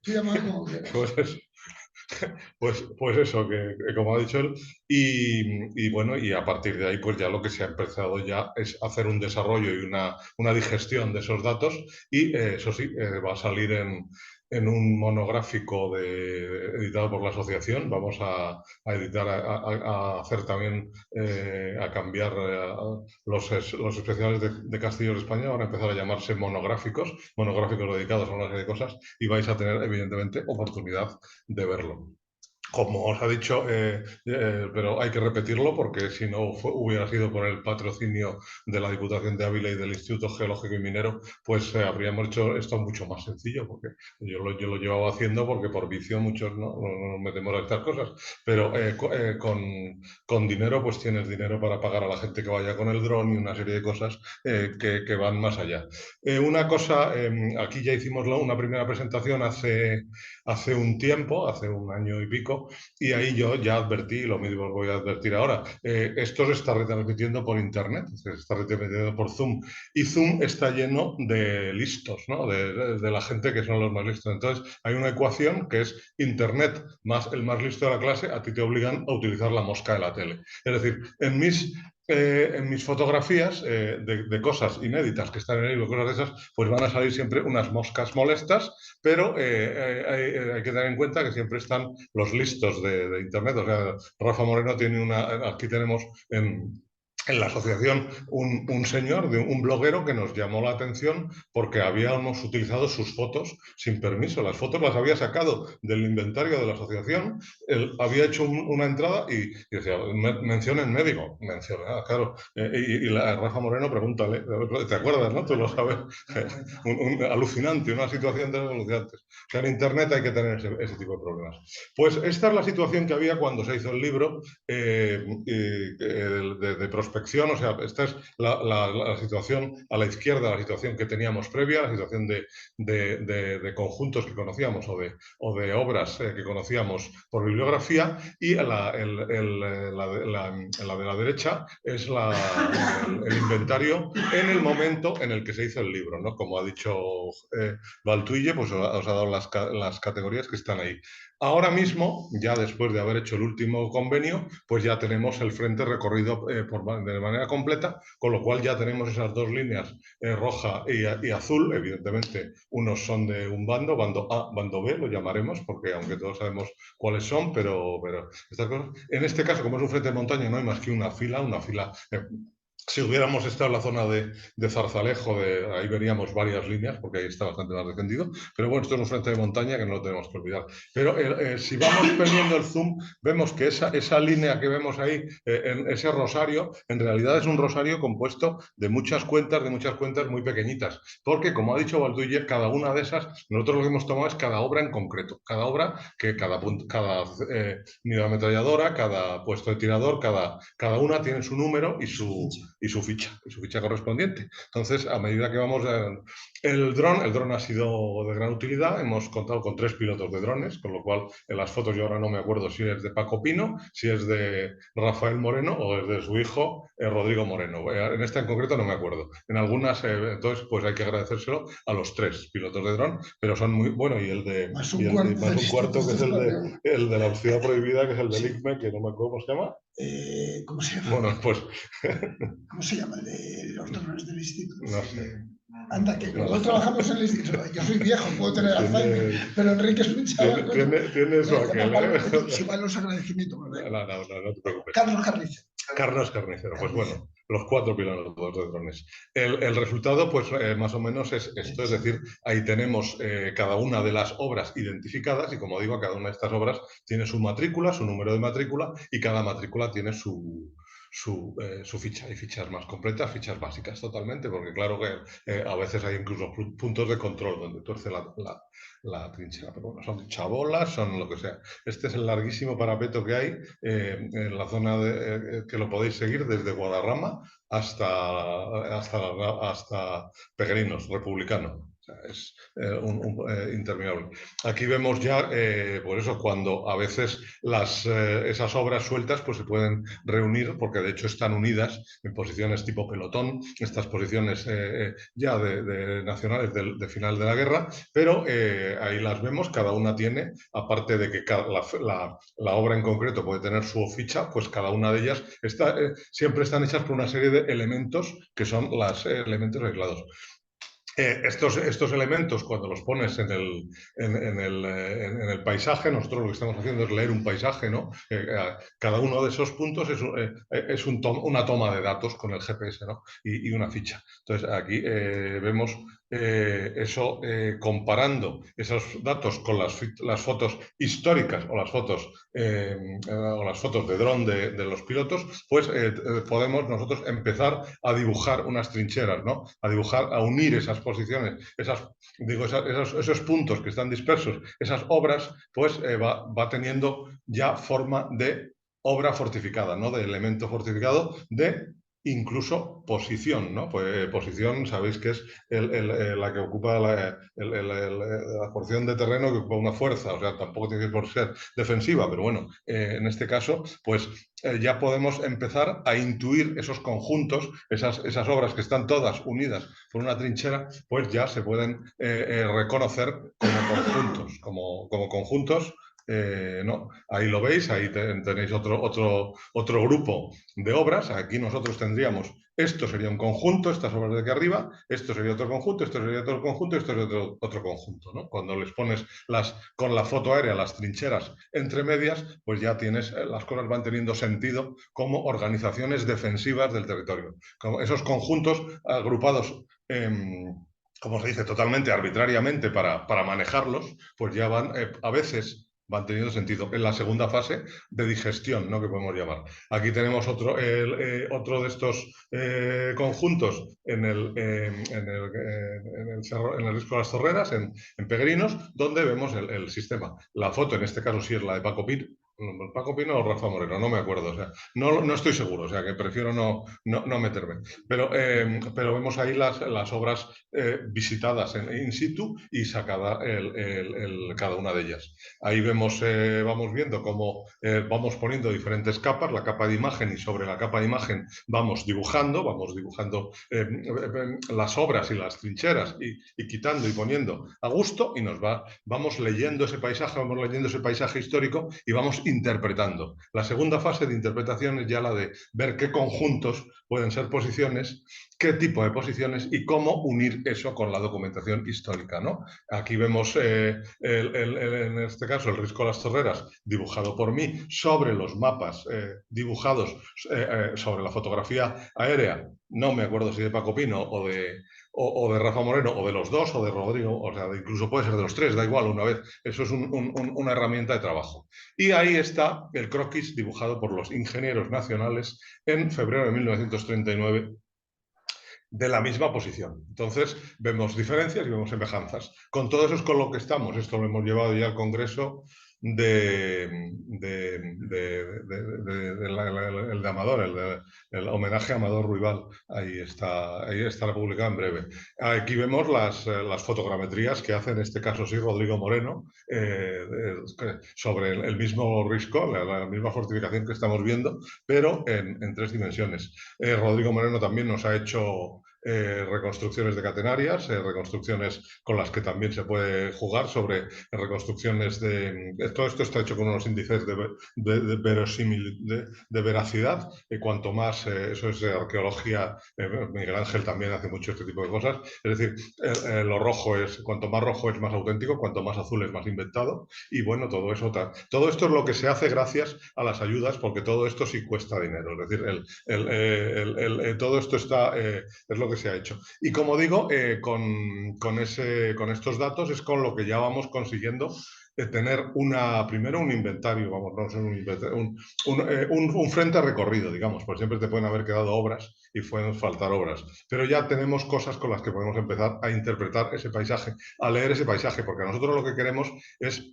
Pues eso, que como ha dicho él, y bueno, y a partir de ahí, pues ya lo que se ha empezado ya es hacer un desarrollo y una digestión de esos datos, y eso sí, va a salir en un monográfico editado por la asociación. Vamos a editar, a hacer también, a cambiar los especiales de Castillos de España, van a empezar a llamarse monográficos dedicados a una serie de cosas, y vais a tener evidentemente oportunidad de verlo. Como os ha dicho, pero hay que repetirlo porque si no hubiera sido por el patrocinio de la Diputación de Ávila y del Instituto Geológico y Minero, pues habríamos hecho esto mucho más sencillo, porque yo lo llevaba haciendo porque por vicio muchos no nos metemos a estas cosas, pero con dinero pues tienes dinero para pagar a la gente que vaya con el dron y una serie de cosas que van más allá. Una cosa, aquí ya hicimos una primera presentación hace un tiempo, hace 1 año y pico, y ahí yo ya advertí, lo mismo os voy a advertir ahora, esto se está retransmitiendo por internet, se está retransmitiendo por Zoom, y Zoom está lleno de listos, ¿no? de la gente que son los más listos. Entonces hay una ecuación que es internet más el más listo de la clase, a ti te obligan a utilizar la mosca de la tele. Es decir, en mis fotografías de cosas inéditas que están en el libro, cosas de esas, pues van a salir siempre unas moscas molestas, pero hay que tener en cuenta que siempre están los listos de internet. O sea, Rafa Moreno tiene aquí tenemos en la asociación un señor, un bloguero, que nos llamó la atención porque habíamos utilizado sus fotos sin permiso. Las fotos las había sacado del inventario de la asociación, él había hecho una entrada y decía, mencionen médico, claro. Y Rafa Moreno, pregúntale, ¿te acuerdas, no? Tú lo sabes. Alucinante, una situación de alucinantes. O sea, en internet hay que tener ese tipo de problemas. Pues esta es la situación que había cuando se hizo el libro de prosperidad prospección, o sea, esta es la situación a la izquierda, la situación que teníamos previa, la situación de conjuntos que conocíamos o de obras que conocíamos por bibliografía, y la de la derecha es el inventario en el momento en el que se hizo el libro, ¿no? Como ha dicho Valtuille, pues os ha dado las categorías que están ahí. Ahora mismo, ya después de haber hecho el último convenio, pues ya tenemos el frente recorrido de manera completa, con lo cual ya tenemos esas dos líneas, roja y azul. Evidentemente, unos son de un bando A, bando B, lo llamaremos, porque aunque todos sabemos cuáles son, pero estas cosas. En este caso, como es un frente de montaña, no hay más que una fila. Si hubiéramos estado en la zona de Zarzalejo, ahí veríamos varias líneas, porque ahí está bastante más defendido. Pero bueno, esto es un frente de montaña que no lo tenemos que olvidar. Pero si vamos perdiendo el zoom, vemos que esa línea que vemos ahí, ese rosario, en realidad es un rosario compuesto de muchas cuentas muy pequeñitas. Porque, como ha dicho Valtuille, cada una de esas, nosotros lo que hemos tomado es cada obra en concreto. Cada obra, que cada unidad ametralladora, cada puesto de tirador, cada una tiene su número y su ficha correspondiente. Entonces, a medida que vamos... el dron ha sido de gran utilidad. Hemos contado con 3 pilotos de drones, con lo cual en las fotos yo ahora no me acuerdo si es de Paco Pino, si es de Rafael Moreno o es de su hijo Rodrigo Moreno. En esta en concreto no me acuerdo. En algunas, entonces, pues hay que agradecérselo a los 3 pilotos de dron, pero son muy buenos. Y el de Más un cuarto, que es el de la ciudad prohibida, que es el del ICME, que no me acuerdo cómo se llama. ¿Cómo se llama? Bueno, pues... ¿Cómo se llama el de los drones del instituto? No sé. Anda, que nosotros trabajamos en el instituto. Yo soy viejo, puedo tener Alzheimer, pero Enrique es un chaval. Tiene eso aquel. Si van los agradecimientos. No te preocupes. Carlos Carnicero. Carlos Carnicero. Pues bueno, los 4 pilotos de drones. El resultado, pues más o menos es esto, es decir, ahí tenemos cada una de las obras identificadas y, como digo, cada una de estas obras tiene su matrícula, su número de matrícula, y cada matrícula tiene su ficha. Hay fichas más completas, fichas básicas totalmente, porque claro que a veces hay incluso puntos de control donde tuerce la trinchera, pero bueno, son chabolas, son lo que sea. Este es el larguísimo parapeto que hay en la zona que lo podéis seguir desde Guadarrama hasta Peregrinos, Republicano. O sea, es interminable. Aquí vemos ya, por eso, cuando a veces esas obras sueltas pues se pueden reunir, porque de hecho están unidas en posiciones tipo pelotón, estas posiciones ya de nacionales de final de la guerra, pero ahí las vemos, cada una tiene, aparte de que la obra en concreto puede tener su ficha, pues cada una de ellas siempre están hechas por una serie de elementos que son los elementos aislados. Estos elementos, cuando los pones en el paisaje, nosotros lo que estamos haciendo es leer un paisaje, ¿no? Cada uno de esos puntos es una toma de datos con el GPS, ¿no? Y una ficha. Entonces, aquí vemos eso, comparando esos datos con las fotos históricas o las fotos de dron de los pilotos, pues podemos nosotros empezar a dibujar unas trincheras, ¿no? A unir esas posiciones, esos puntos que están dispersos, esas obras, pues va teniendo ya forma de obra fortificada, ¿no? De elemento fortificado, de incluso posición, ¿no? Pues posición, sabéis que es la que ocupa la porción de terreno que ocupa una fuerza, o sea, tampoco tiene que por ser defensiva, pero bueno, en este caso, pues ya podemos empezar a intuir esos conjuntos, esas obras que están todas unidas por una trinchera, pues ya se pueden reconocer como conjuntos. No, ahí lo veis, ahí tenéis otro grupo de obras. Aquí nosotros tendríamos, esto sería un conjunto, estas obras de aquí arriba, esto sería otro conjunto, esto sería otro conjunto, esto sería otro conjunto, ¿no? Cuando les pones con la foto aérea las trincheras entre medias, pues ya tienes, las cosas van teniendo sentido como organizaciones defensivas del territorio. Como esos conjuntos agrupados como se dice, totalmente arbitrariamente para manejarlos, pues ya a veces van teniendo sentido. En la segunda fase de digestión, ¿no? Que podemos llamar. Aquí tenemos otro de estos conjuntos en el Risco de las Torreras, en Peregrinos, donde vemos el sistema. La foto, en este caso, sí es la de Paco Pino, Paco Pino o Rafa Moreno, no me acuerdo, o sea, no estoy seguro, o sea, que prefiero no meterme. Pero vemos ahí las obras visitadas in situ y sacada cada una de ellas. Ahí vamos viendo cómo vamos poniendo diferentes capas, la capa de imagen, y sobre la capa de imagen vamos dibujando las obras y las trincheras y quitando y poniendo a gusto, y vamos leyendo ese paisaje, vamos leyendo ese paisaje histórico y vamos interpretando. La segunda fase de interpretación es ya la de ver qué conjuntos pueden ser posiciones, qué tipo de posiciones y cómo unir eso con la documentación histórica, ¿no? Aquí vemos, en este caso, el Risco de las Torreras, dibujado por mí, sobre los mapas dibujados sobre la fotografía aérea, no me acuerdo si de Paco Pino o de Rafa Moreno, o de los dos, o de Rodrigo, o sea, incluso puede ser de los tres, da igual, una vez. Eso es una herramienta de trabajo. Y ahí está el croquis dibujado por los ingenieros nacionales en febrero de 1939, de la misma posición. Entonces, vemos diferencias y vemos semejanzas. Con todo eso es con lo que estamos. Esto lo hemos llevado ya al Congreso el de Amador, el homenaje a Amador Ruibal. Ahí estará publicado en breve. Aquí vemos las fotogrametrías que hace, en este caso sí, Rodrigo Moreno, sobre el mismo risco, la misma fortificación que estamos viendo, pero en tres dimensiones. Rodrigo Moreno también nos ha hecho reconstrucciones de catenarias, reconstrucciones con las que también se puede jugar, sobre reconstrucciones todo esto está hecho con unos índices de verosímil, de veracidad, y cuanto más, eso es de arqueología, Miguel Ángel también hace mucho este tipo de cosas, es decir, lo rojo cuanto más rojo es más auténtico, cuanto más azul es más inventado, y bueno, todo esto es lo que se hace gracias a las ayudas, porque todo esto sí cuesta dinero, es decir, todo esto es lo que se ha hecho. Y como digo, con estos datos es con lo que ya vamos consiguiendo tener primero un inventario, vamos, no sé, un frente recorrido, digamos, pues siempre te pueden haber quedado obras y pueden faltar obras, pero ya tenemos cosas con las que podemos empezar a interpretar ese paisaje, a leer ese paisaje, porque nosotros lo que queremos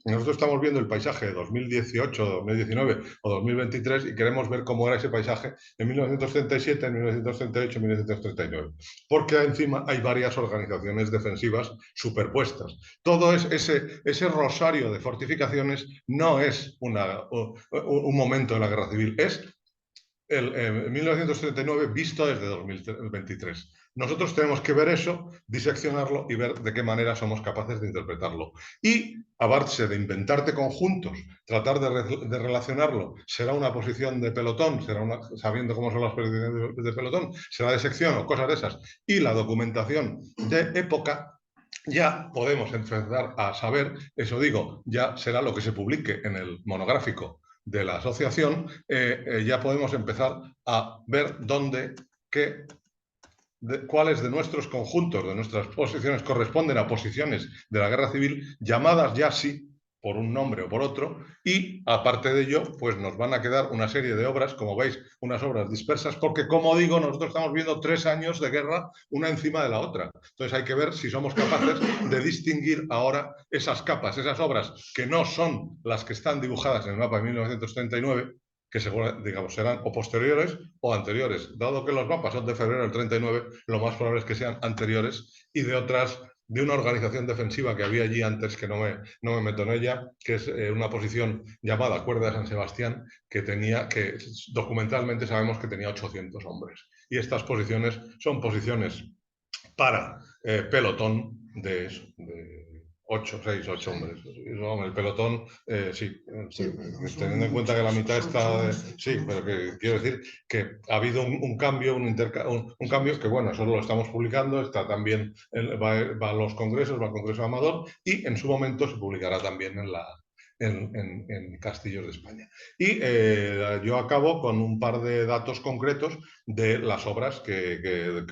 nosotros estamos viendo el paisaje de 2018, 2019 o 2023 y queremos ver cómo era ese paisaje en 1937, en 1938, en 1939, porque encima hay varias organizaciones defensivas superpuestas. Todo ese rosario de fortificaciones no es un momento de la guerra civil, es 1939 visto desde 2023. Nosotros tenemos que ver eso, diseccionarlo y ver de qué manera somos capaces de interpretarlo. Y a base de inventarte conjuntos, tratar de relacionarlo, será una posición de pelotón, sabiendo cómo son las posiciones de pelotón, será de sección o cosas de esas, y la documentación de época, ya podemos empezar a saber, eso digo, ya será lo que se publique en el monográfico de la asociación, ya podemos empezar a ver cuáles de nuestros conjuntos, de nuestras posiciones, corresponden a posiciones de la guerra civil, llamadas ya sí por un nombre o por otro, y aparte de ello, pues nos van a quedar una serie de obras, como veis, unas obras dispersas, porque como digo, nosotros estamos viendo 3 años de guerra una encima de la otra. Entonces hay que ver si somos capaces de distinguir ahora esas capas, esas obras que no son las que están dibujadas en el mapa de 1939, que digamos serán o posteriores o anteriores. Dado que los mapas son de febrero del 39, lo más probable es que sean anteriores y de una organización defensiva que había allí antes, que no me meto en ella, que es una posición llamada Cuerda de San Sebastián, que documentalmente sabemos que tenía 800 hombres. Y estas posiciones son posiciones para pelotón de 6, 8 hombres. No, el pelotón, sí, teniendo en cuenta que la mitad está... Sí, pero que quiero decir que ha habido un cambio, un cambio que, bueno, eso lo estamos publicando, está también, va a los congresos, va al Congreso de Amador, y en su momento se publicará también en Castillos de España. Y yo acabo con un par de datos concretos de las obras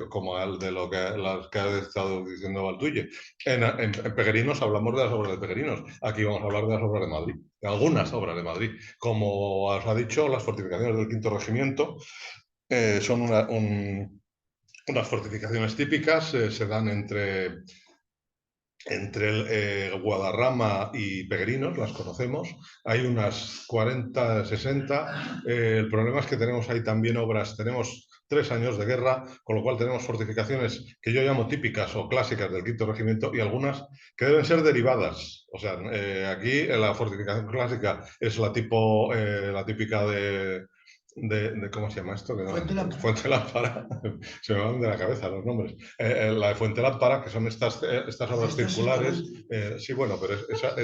como de las que ha estado diciendo Valtuye. En Peguerinos hablamos de las obras de Peguerinos. Aquí vamos a hablar de las obras de Madrid, de algunas obras de Madrid. Como os ha dicho, las fortificaciones del Quinto Regimiento son unas fortificaciones típicas, se dan entre entre Guadarrama y Pegrinos, las conocemos, hay unas 40, 60. El problema es que tenemos ahí también obras, tenemos 3 años de guerra, con lo cual tenemos fortificaciones que yo llamo típicas o clásicas del quinto regimiento y algunas que deben ser derivadas. O sea, aquí la fortificación clásica es la típica ¿cómo se llama esto? Fuente Lámpara. Fuente Lámpara. Se me van de la cabeza los nombres. La de Fuente Lámpara, que son estas obras circulares. Sí, bueno, pero esa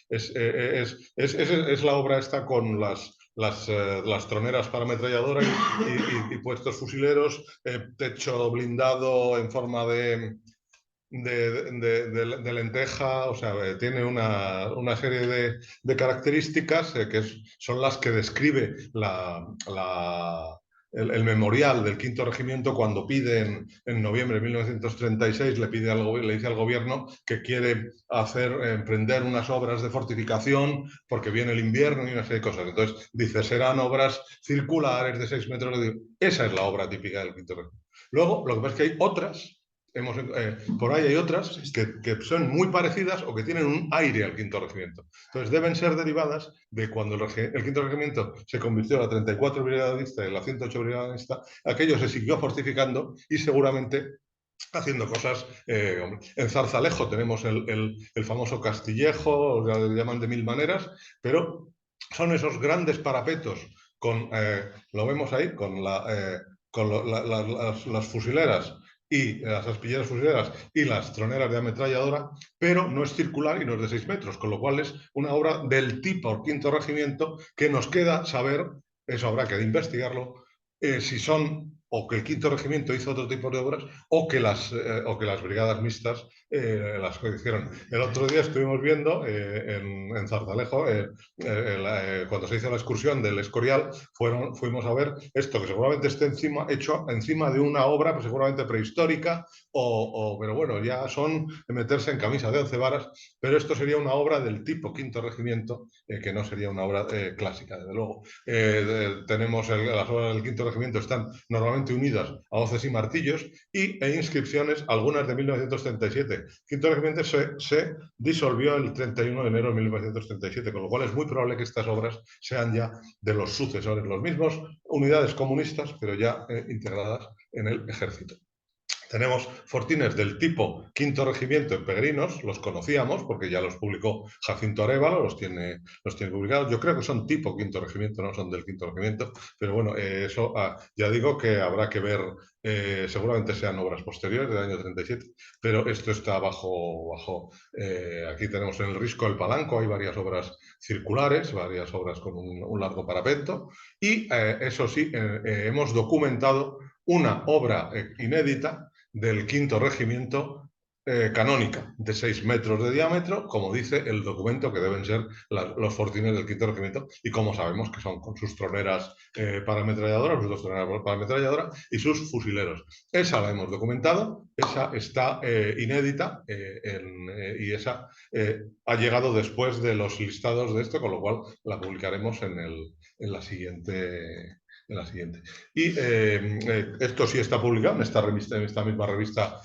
es la obra esta con las troneras para ametralladora y puestos fusileros, techo blindado en forma de lenteja, o sea, tiene una serie de características son las que describe el memorial del quinto regimiento cuando pide en noviembre de 1936, le dice al gobierno que quiere emprender unas obras de fortificación porque viene el invierno y una serie de cosas. Entonces dice, serán obras circulares de 6 metros. Esa es la obra típica del quinto regimiento. Luego, lo que pasa es que hay otras. Por ahí hay otras que son muy parecidas o que tienen un aire al quinto regimiento. Entonces deben ser derivadas de cuando el quinto regimiento se convirtió en la 34 brigadista y en la 108 brigadista, aquello se siguió fortificando y seguramente haciendo cosas. En Zarzalejo tenemos el famoso Castillejo, lo llaman de 1000 maneras, pero son esos grandes parapetos lo vemos ahí, con las fusileras y las aspilleras fusileras y las troneras de ametralladora, pero no es circular y no es de 6 metros, con lo cual es una obra del tipo quinto regimiento que nos queda saber, eso habrá que investigarlo, si son o que el quinto regimiento hizo otro tipo de obras o que las brigadas mixtas las hicieron. El otro día estuvimos viendo en Zarzalejo, cuando se hizo la excursión del Escorial, fuimos a ver esto, que seguramente esté hecho encima de una obra pues seguramente prehistórica, pero bueno, ya son meterse en camisa de 11 varas, pero esto sería una obra del tipo quinto regimiento, que no sería una obra clásica, desde luego. Tenemos las obras del quinto regimiento están normalmente unidas a hoces y martillos e inscripciones, algunas de 1937. Quinto regimiento se disolvió el 31 de enero de 1937, con lo cual es muy probable que estas obras sean ya de los sucesores, los mismos unidades comunistas, pero ya integradas en el ejército. Tenemos fortines del tipo quinto regimiento en Pegrinos, los conocíamos porque ya los publicó Jacinto Arévalo, los tiene publicados. Yo creo que son tipo quinto regimiento, no son del quinto regimiento, pero bueno, eso ya digo que habrá que ver, seguramente sean obras posteriores del año 37, pero esto está aquí tenemos en el Risco del Palanco, hay varias obras circulares, varias obras con un largo parapeto y eso sí, hemos documentado una obra inédita del quinto regimiento canónica, de 6 metros de diámetro, como dice el documento que deben ser los fortines del quinto regimiento, y como sabemos que son con sus troneras para ametralladora, sus 2 troneras para ametralladora y sus fusileros. Esa la hemos documentado, esa está inédita y esa ha llegado después de los listados de esto, con lo cual la publicaremos en la siguiente. Y esto sí está publicado en en esta misma revista,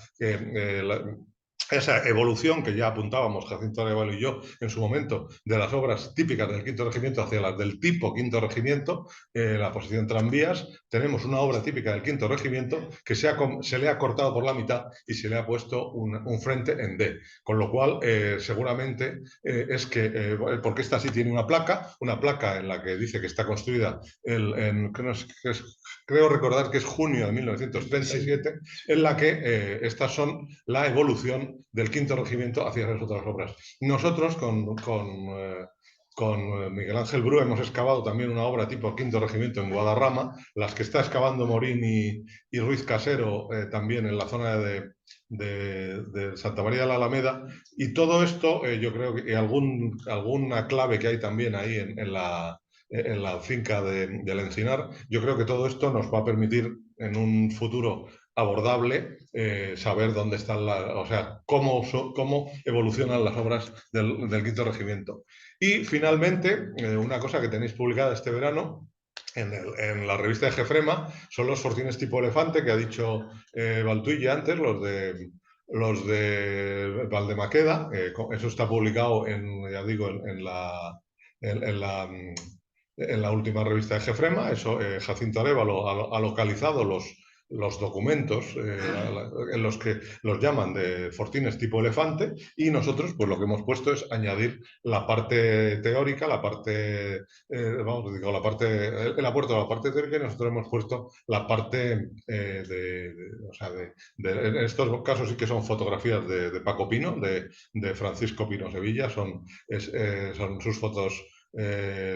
esa evolución que ya apuntábamos Jacinto Arévalo y yo en su momento de las obras típicas del quinto regimiento hacia las del tipo quinto regimiento, la posición tranvías, tenemos una obra típica del quinto regimiento que se le ha cortado por la mitad y se le ha puesto un frente en D, con lo cual seguramente es que, porque esta sí tiene una placa en la que dice que está construida creo recordar que es junio de 1937, en la que estas son la evolución del quinto regimiento hacia las otras obras. Nosotros con Miguel Ángel Bru hemos excavado también una obra tipo quinto regimiento en Guadarrama, las que está excavando Morín y Ruiz Casero también en la zona de Santa María de la Alameda, y todo esto yo creo que alguna clave que hay también ahí en la finca del Encinar, yo creo que todo esto nos va a permitir en un futuro abordable saber dónde están o sea, cómo evolucionan las obras del quinto regimiento. Y finalmente, una cosa que tenéis publicada este verano en la revista de Jefrema son los fortines tipo elefante que ha dicho Valtuille antes, los de los de Valdemaqueda, eso está publicado ya digo, en la, en la última revista de Gefrema. Eso, Jacinto Arévalo ha localizado los documentos en los que los llaman de fortines tipo elefante, y nosotros pues lo que hemos puesto es añadir la parte teórica, la parte, vamos, digo, la parte, él ha puesto la parte teórica y nosotros hemos puesto la parte o sea, en estos casos sí que son fotografías de Paco Pino, de Francisco Pino Sevilla, son sus fotos,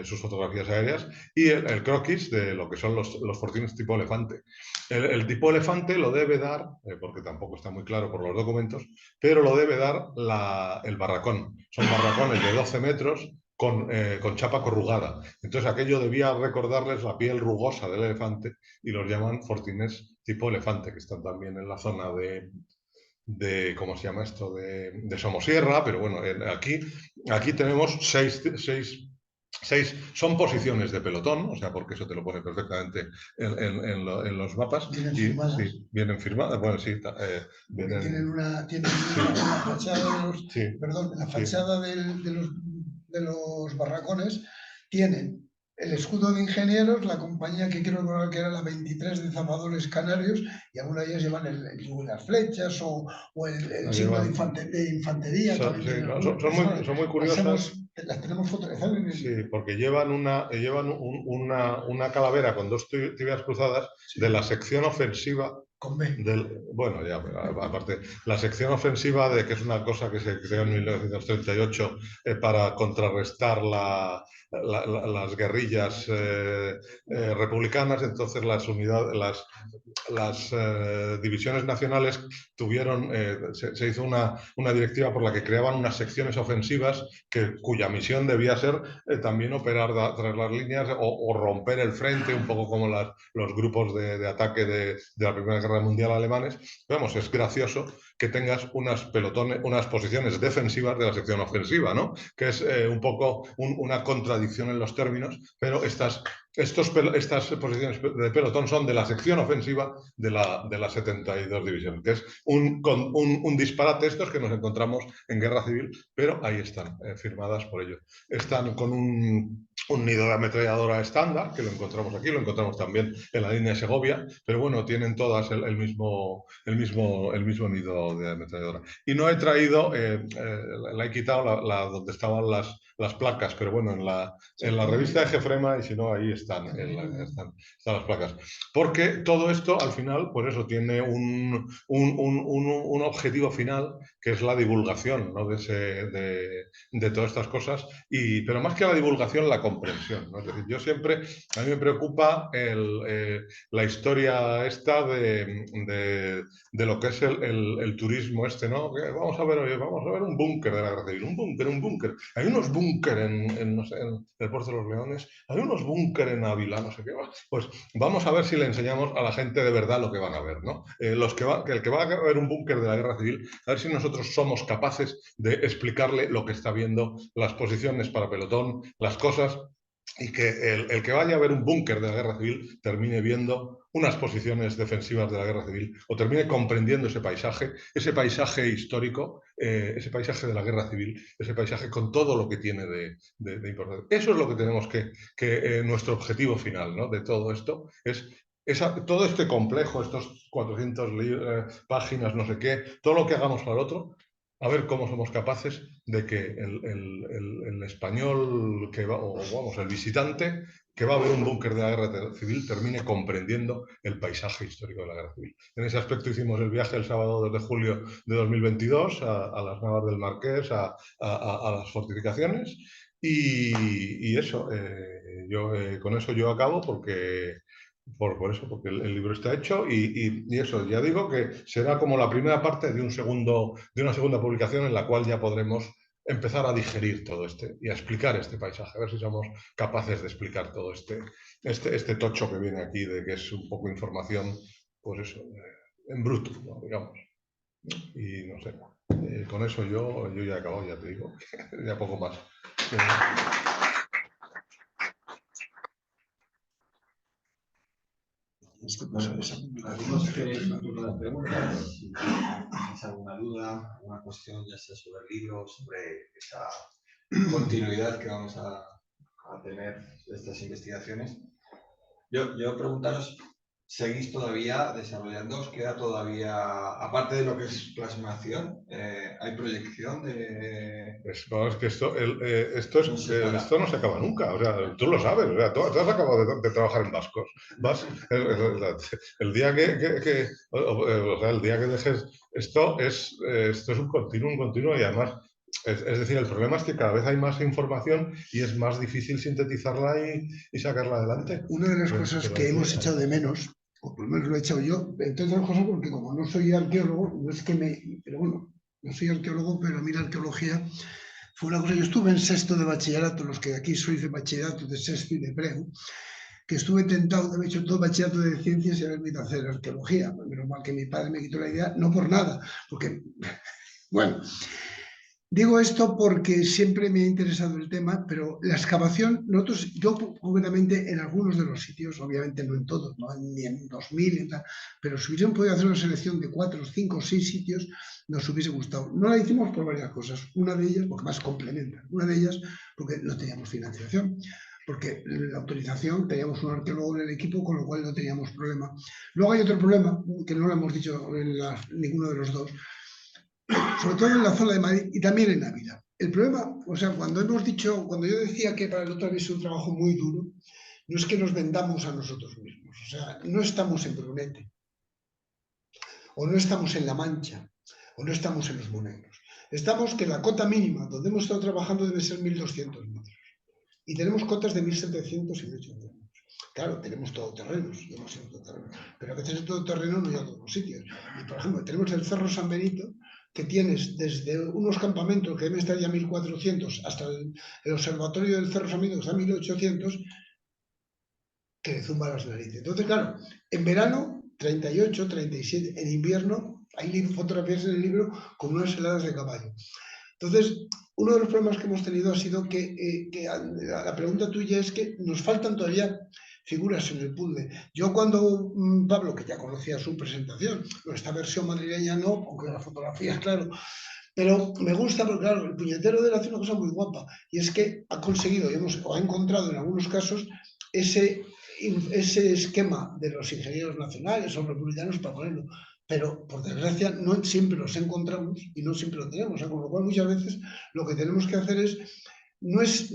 sus fotografías aéreas, y el croquis de lo que son los fortines tipo elefante. El tipo elefante lo debe dar, porque tampoco está muy claro por los documentos, pero lo debe dar el barracón. Son barracones de 12 metros con chapa corrugada. Entonces aquello debía recordarles la piel rugosa del elefante y los llaman fortines tipo elefante, que están también en la zona ¿cómo se llama esto? De Somosierra, pero bueno, aquí tenemos son posiciones de pelotón, o sea, porque eso te lo pone perfectamente en los mapas. Vienen firmadas. Sí, vienen firmadas, bueno, sí. Tienen una fachada en la fachada de los barracones tienen el escudo de ingenieros, la compañía que quiero recordar que era la 23 de Zapadores Canarios, y algunas de ellas llevan las flechas o el signo de infantería. Son muy curiosas. Las tenemos fotografiadas. Sí, porque llevan una calavera con dos tibias cruzadas, sí, de la sección ofensiva. Con B. Bueno, ya, aparte, la sección ofensiva, que es una cosa que se creó en 1938 para contrarrestar las guerrillas republicanas. Entonces las divisiones nacionales se hizo una directiva por la que creaban unas secciones ofensivas cuya misión debía ser también operar tras las líneas o romper el frente, un poco como los grupos de ataque de la Primera Guerra Mundial alemanes. Vamos, es gracioso que tengas unas posiciones defensivas de la sección ofensiva, ¿no? Que es un poco una contradicción en los términos, pero estas posiciones de pelotón son de la sección ofensiva de la 72 División, que es un disparate estos que nos encontramos en Guerra Civil, pero ahí están, firmadas por ellos. Están con un nido de ametralladora estándar, que lo encontramos aquí, lo encontramos también en la línea de Segovia, pero bueno, tienen todas el mismo nido de ametralladora. Y no he traído, la he quitado donde estaban las placas, pero bueno, en la revista de Gefrema, y si no, ahí están las placas. Porque todo esto, al final, pues eso, tiene un objetivo final, que es la divulgación, ¿no? de todas estas cosas, pero más que la divulgación, la comprensión, ¿no? Es decir, a mí me preocupa la historia esta de lo que es el turismo este, ¿no? Vamos a ver un búnker de la Guerra Civil, un búnker. Hay unos búnker no sé, en el Puerto de los Leones, hay unos búnker en Ávila, no sé qué. Pues vamos a ver si le enseñamos a la gente de verdad lo que van a ver, ¿no? El que va a ver un búnker de la Guerra Civil, a ver si nosotros somos capaces de explicarle lo que está viendo, las posiciones para pelotón, las cosas, y que el que vaya a ver un búnker de la Guerra Civil termine viendo unas posiciones defensivas de la Guerra Civil, o termine comprendiendo ese paisaje histórico, ese paisaje de la Guerra Civil, ese paisaje con todo lo que tiene de importante. Eso es lo que tenemos nuestro objetivo final, ¿no? De todo esto es todo este complejo, estos 400 páginas, no sé qué, todo lo que hagamos para el otro, a ver cómo somos capaces de que el español el visitante que va a ver un búnker de la Guerra Civil termine comprendiendo el paisaje histórico de la Guerra Civil. En ese aspecto hicimos el viaje el sábado 2 de julio de 2022 a las Navas del Marqués, a las fortificaciones, y eso, con eso yo acabo porque el libro está hecho, y eso, ya digo que será como la primera parte de una segunda publicación en la cual ya podremos empezar a digerir todo y a explicar este paisaje, a ver si somos capaces de explicar todo este tocho que viene aquí, de que es un poco información, pues eso, en bruto, ¿no? Digamos. Y no sé, con eso yo ya he acabado, ya te digo, ya poco más. Es que pasa esa. tenéis alguna duda, alguna cuestión, ya sea sobre el libro, sobre esa continuidad que vamos a tener de estas investigaciones. Yo preguntaros, ¿seguís todavía desarrollando? ¿Os queda todavía, aparte de lo que es plasmación, hay proyección de...? No, es que esto no se acaba nunca, o sea, tú lo sabes, o sea, tú has acabado de trabajar en Vascos. El día el día que dejes esto es un continuo y además, es decir, el problema es que cada vez hay más información y es más difícil sintetizarla y sacarla adelante. Una de las cosas que hemos echado de menos, o por lo menos lo he echado yo, entre otras cosas porque como no soy arqueólogo, no es que pero bueno, no soy arqueólogo, pero a mí la arqueología fue una cosa. Yo estuve en sexto de bachillerato, los que aquí sois de bachillerato, de sexto y de preu, que estuve tentado de haber hecho todo bachillerato de ciencias y haberme ido a hacer arqueología. Menos mal que mi padre me quitó la idea, no por nada, porque, bueno, digo esto porque siempre me ha interesado el tema, pero la excavación, yo concretamente en algunos de los sitios, obviamente no en todos, no ni en 2000, pero si hubiesen podido hacer una selección de 4, 5, 6 sitios, nos hubiese gustado. No la hicimos por varias cosas. Una de ellas, porque más complementa, una de ellas porque no teníamos financiación, porque la autorización, teníamos un arqueólogo en el equipo, con lo cual no teníamos problema. Luego hay otro problema, que no lo hemos dicho en ninguno de los dos, sobre todo en la zona de Madrid y también en Ávila. El problema, o sea, cuando yo decía que para el otro había sido un trabajo muy duro, no es que nos vendamos a nosotros mismos, o sea, no estamos en Brunete, o no estamos en La Mancha, o no estamos en Los Monegros. Estamos que la cota mínima donde hemos estado trabajando debe ser 1.200 metros. Y tenemos cotas de 1.700 y 1.800 metros. Claro, tenemos todoterrenos, pero a veces el todoterreno no llega a todos los sitios. Y, por ejemplo, tenemos el Cerro San Benito, que tienes desde unos campamentos que deben estar ya 1.400 hasta el observatorio del Cerro San Benito, que está a 1.800, que le zumba las narices. Entonces, claro, en verano 38, 37, en invierno hay fotografías en el libro con unas heladas de caballo. Entonces, uno de los problemas que hemos tenido ha sido que la pregunta tuya es que nos faltan todavía figuras en el puzzle. Yo cuando Pablo, que ya conocía su presentación, esta versión madrileña no, aunque la fotografía, claro, pero me gusta porque, claro, el puñetero de él hace una cosa muy guapa, y es que ha conseguido, o ha encontrado en algunos casos, ese esquema de los ingenieros nacionales o republicanos para ponerlo. Pero, por desgracia, no siempre los encontramos y no siempre lo tenemos. Con lo cual, muchas veces lo que tenemos que hacer no es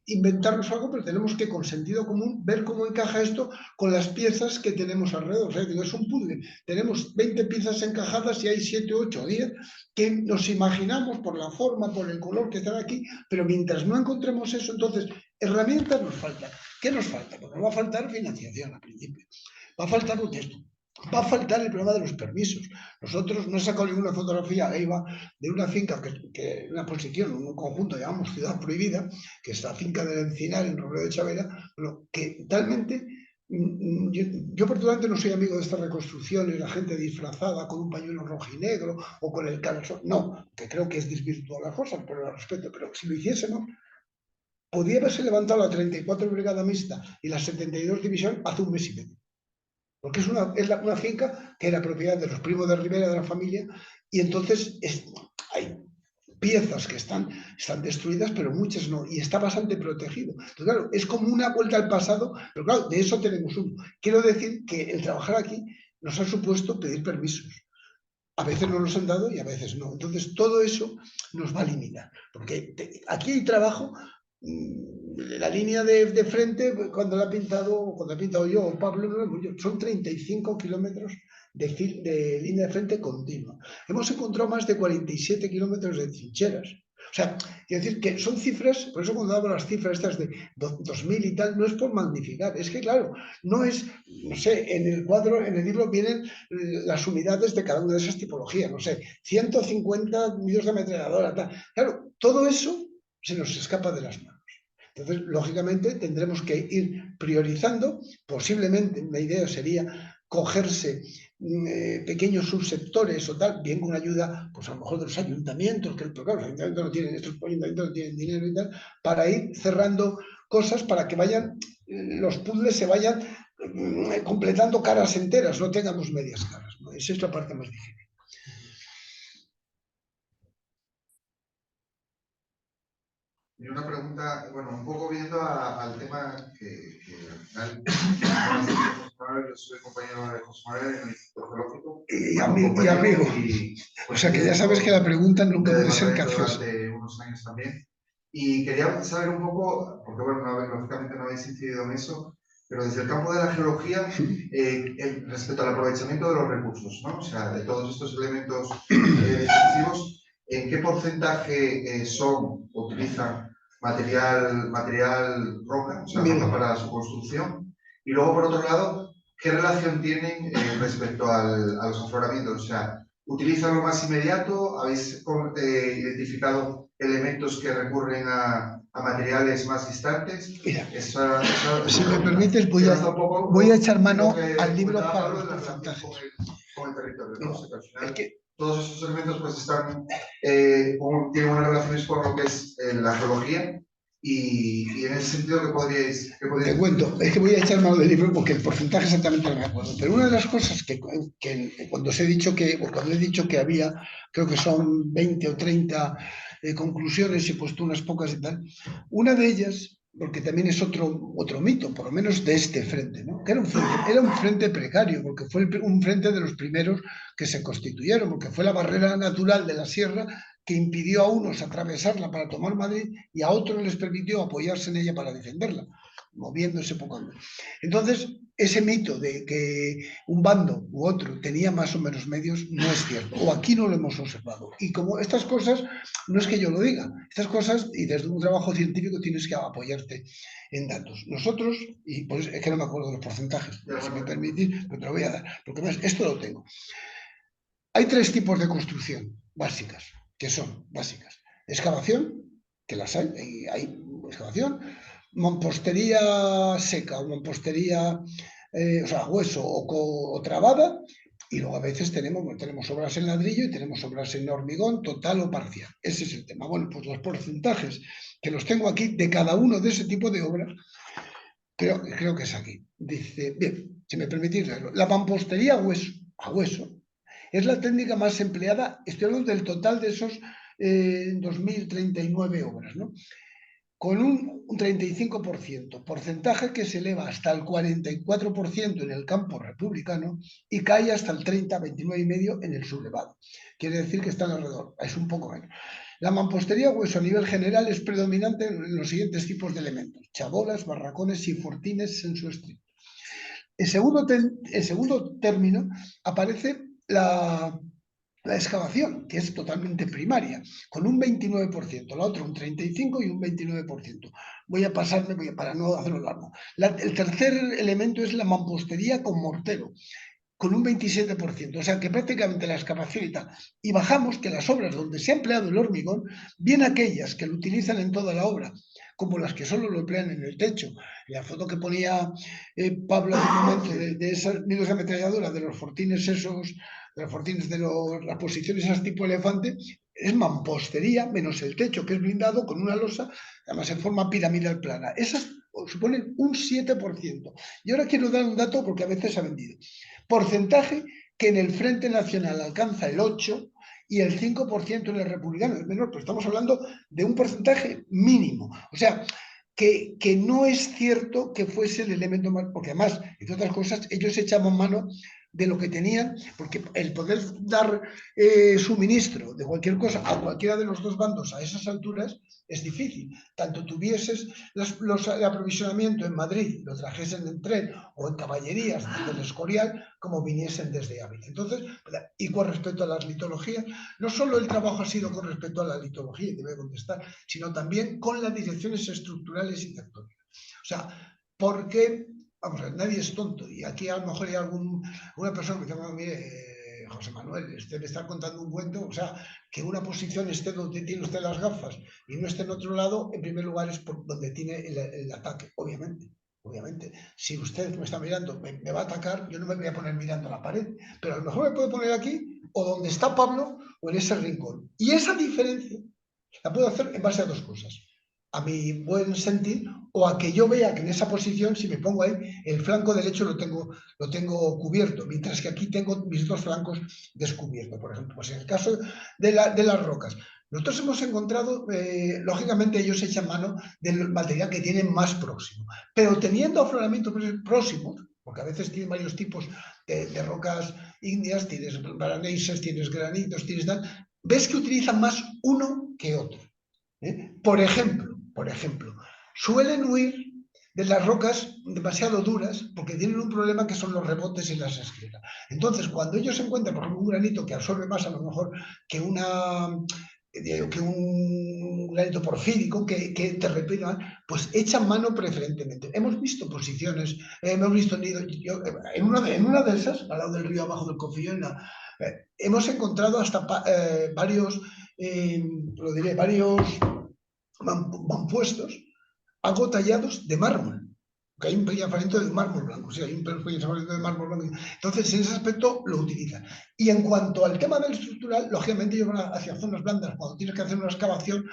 inventarnos algo, pero tenemos que, con sentido común, ver cómo encaja esto con las piezas que tenemos alrededor. O sea, es un puzzle. Tenemos 20 piezas encajadas y hay 7, 8 o 10 que nos imaginamos por la forma, por el color que están aquí, pero mientras no encontremos eso, entonces, herramientas nos faltan. ¿Qué nos falta? Porque nos va a faltar financiación al principio. Va a faltar lo que esto. Va a faltar el problema de los permisos. Nosotros no he sacado ninguna fotografía, Eva, de una finca, que una posición, un conjunto, llamamos Ciudad Prohibida, que es la finca del Encinar en Robledo de Chavera, pero que talmente, yo particularmente no soy amigo de estas reconstrucciones, la gente disfrazada con un pañuelo rojo y negro o con el calzón, no, que creo que es desvirtuar las cosas, pero lo respeto, pero si lo hiciésemos, podría haberse levantado la 34 Brigada Mixta y la 72 División hace un mes y medio. Porque es una finca que era propiedad de los primos de Rivera, de la familia, y entonces hay piezas que están destruidas, pero muchas no, y está bastante protegido. Entonces, claro, es como una vuelta al pasado, pero claro, de eso tenemos uno. Quiero decir que el trabajar aquí nos ha supuesto pedir permisos. A veces nos los han dado y a veces no. Entonces, todo eso nos va a limitar, porque aquí hay trabajo. La línea de frente, cuando la he pintado yo o Pablo, son 35 kilómetros de línea de frente continua. Hemos encontrado más de 47 kilómetros de trincheras. O sea, es decir, que son cifras, por eso cuando hablo las cifras estas de 2000 y tal, no es por magnificar, es que claro, no es, no sé, en el cuadro, en el libro vienen las unidades de cada una de esas tipologías, no sé, 150 millos de ametralladora, tal. Claro, todo eso se nos escapa de las manos. Entonces, lógicamente, tendremos que ir priorizando. Posiblemente, una idea sería cogerse pequeños subsectores o tal, bien con ayuda, pues a lo mejor de los ayuntamientos, que claro, los ayuntamientos no tienen, estos ayuntamientos no tienen dinero y tal, para ir cerrando cosas para que vayan, los puzzles se vayan completando caras enteras, no tengamos medias caras, ¿no? Esa es la parte más difícil. Y una pregunta, bueno, un poco viendo al tema que al final, yo soy compañero de José Manuel en el Instituto Geológico. Y amigo. O sea que ya sabes que la pregunta nunca puede ser capciosa. Durante unos años también. Y quería saber un poco, porque bueno, lógicamente no habéis incidido en eso, pero desde el campo de la geología, respecto al aprovechamiento de los recursos, ¿no? O sea, de todos estos elementos defensivos, ¿en qué porcentaje son o utilizan material roca, o sea, roca para su construcción? Y luego, por otro lado, ¿qué relación tienen respecto a los afloramientos? O sea, ¿utilizan lo más inmediato? ¿Habéis identificado elementos que recurren a materiales más distantes? Mira, si me permites, voy a echar mano al libro para los porcentajes. Con el territorio, ¿no? O sea, que al final, todos estos elementos pues están, tienen unas relaciones con lo que es la geología. Y en ese sentido, ¿qué podríais...? Te cuento, es que voy a echar mano del libro porque el porcentaje exactamente no me acuerdo. Pero una de las cosas que cuando os he dicho cuando he dicho que había, creo que son 20 o 30 conclusiones y he puesto unas pocas y tal, una de ellas, porque también es otro mito, por lo menos de este frente, ¿no? Que era un frente precario, porque fue un frente de los primeros que se constituyeron, porque fue la barrera natural de la sierra que impidió a unos atravesarla para tomar Madrid y a otros les permitió apoyarse en ella para defenderla, moviéndose poco a poco. Entonces, ese mito de que un bando u otro tenía más o menos medios no es cierto, o aquí no lo hemos observado. Y como estas cosas, no es que yo lo diga, estas cosas, y desde un trabajo científico tienes que apoyarte en datos. Nosotros, y pues es que no me acuerdo de los porcentajes, si me permitís, pero te lo voy a dar, porque más, esto lo tengo. Hay 3 tipos de construcción básicas, que son básicas. Excavación, que las hay excavación, mampostería seca o mampostería, o sea, hueso o trabada, y luego a veces tenemos obras en ladrillo y tenemos obras en hormigón total o parcial. Ese es el tema. Bueno, pues los porcentajes que los tengo aquí de cada uno de ese tipo de obras, creo que es aquí. Dice, bien, si me permitís leerlo, la mampostería a hueso, es la técnica más empleada, estoy hablando del total de esos 2.039 obras, ¿no? Con un 35%, porcentaje que se eleva hasta el 44% en el campo republicano y cae hasta el 30, 29,5% en el sublevado. Quiere decir que están alrededor, es un poco menos. La mampostería hueso a nivel general es predominante en los siguientes tipos de elementos: chabolas, barracones y fortines en su estricto. En segundo término aparece la excavación, que es totalmente primaria, con un 29%, la otra un 35% y un 29%. Voy a pasarme para no hacerlo largo. El tercer elemento es la mampostería con mortero, con un 27%, o sea que prácticamente la excavación y tal. Y bajamos que las obras donde se ha empleado el hormigón, bien aquellas que lo utilizan en toda la obra, como las que solo lo emplean en el techo. La foto que ponía Pablo hace un momento de esas nidos de ametralladora, de los fortines esos, de los fortines de las posiciones esas tipo elefante, es mampostería, menos el techo, que es blindado con una losa, además en forma piramidal plana. Esas suponen un 7%. Y ahora quiero dar un dato porque a veces se ha vendido. Porcentaje que en el Frente Nacional alcanza el 8% y el 5% en el republicano, es menor, pero estamos hablando de un porcentaje mínimo. O sea, que no es cierto que fuese el elemento más, porque además, entre otras cosas, ellos echaban mano de lo que tenían, porque el poder dar suministro de cualquier cosa a cualquiera de los dos bandos a esas alturas es difícil. Tanto tuvieses el aprovisionamiento en Madrid, lo trajesen en tren o en caballerías desde el Escorial, como viniesen desde Ávila. Entonces, y con respecto a las litologías, no solo el trabajo ha sido con respecto a la litología, y debe contestar, sino también con las direcciones estructurales y tectónicas. O sea, porque, vamos a ver, nadie es tonto, y aquí a lo mejor hay una persona que dice, mire, José Manuel, usted me está contando un cuento, o sea, que una posición esté donde tiene usted las gafas y no esté en otro lado, en primer lugar es por donde tiene el ataque, obviamente. Obviamente, si usted me está mirando, me va a atacar, yo no me voy a poner mirando a la pared, pero a lo mejor me puede poner aquí, o donde está Pablo, o en ese rincón. Y esa diferencia la puedo hacer en base a 2 cosas: a mi buen sentir o a que yo vea que en esa posición, si me pongo ahí, el flanco derecho lo tengo cubierto, mientras que aquí tengo mis dos flancos descubiertos, por ejemplo. Pues en el caso de las rocas, nosotros hemos encontrado, lógicamente ellos echan mano del material que tienen más próximo, pero teniendo afloramientos próximos, porque a veces tienen varios tipos de rocas ígneas, tienes arenisas, tienes granitos, tienes tal, ves que utilizan más uno que otro. Por ejemplo, suelen huir de las rocas demasiado duras porque tienen un problema que son los rebotes y las esquirlas. Entonces, cuando ellos encuentran, por ejemplo, un granito que absorbe más a lo mejor que un granito porfírico que te repite más, pues echan mano preferentemente. Hemos visto posiciones, hemos visto en una de esas, al lado del río abajo del Confillón, hemos encontrado hasta varios mampuestos, algo tallados de mármol, que hay un peñafamiento de mármol blanco, sí, hay un peñafamiento de mármol blanco. Entonces, en ese aspecto lo utilizan. Y en cuanto al tema del estructural, lógicamente ellos van hacia zonas blandas. Cuando tienes que hacer una excavación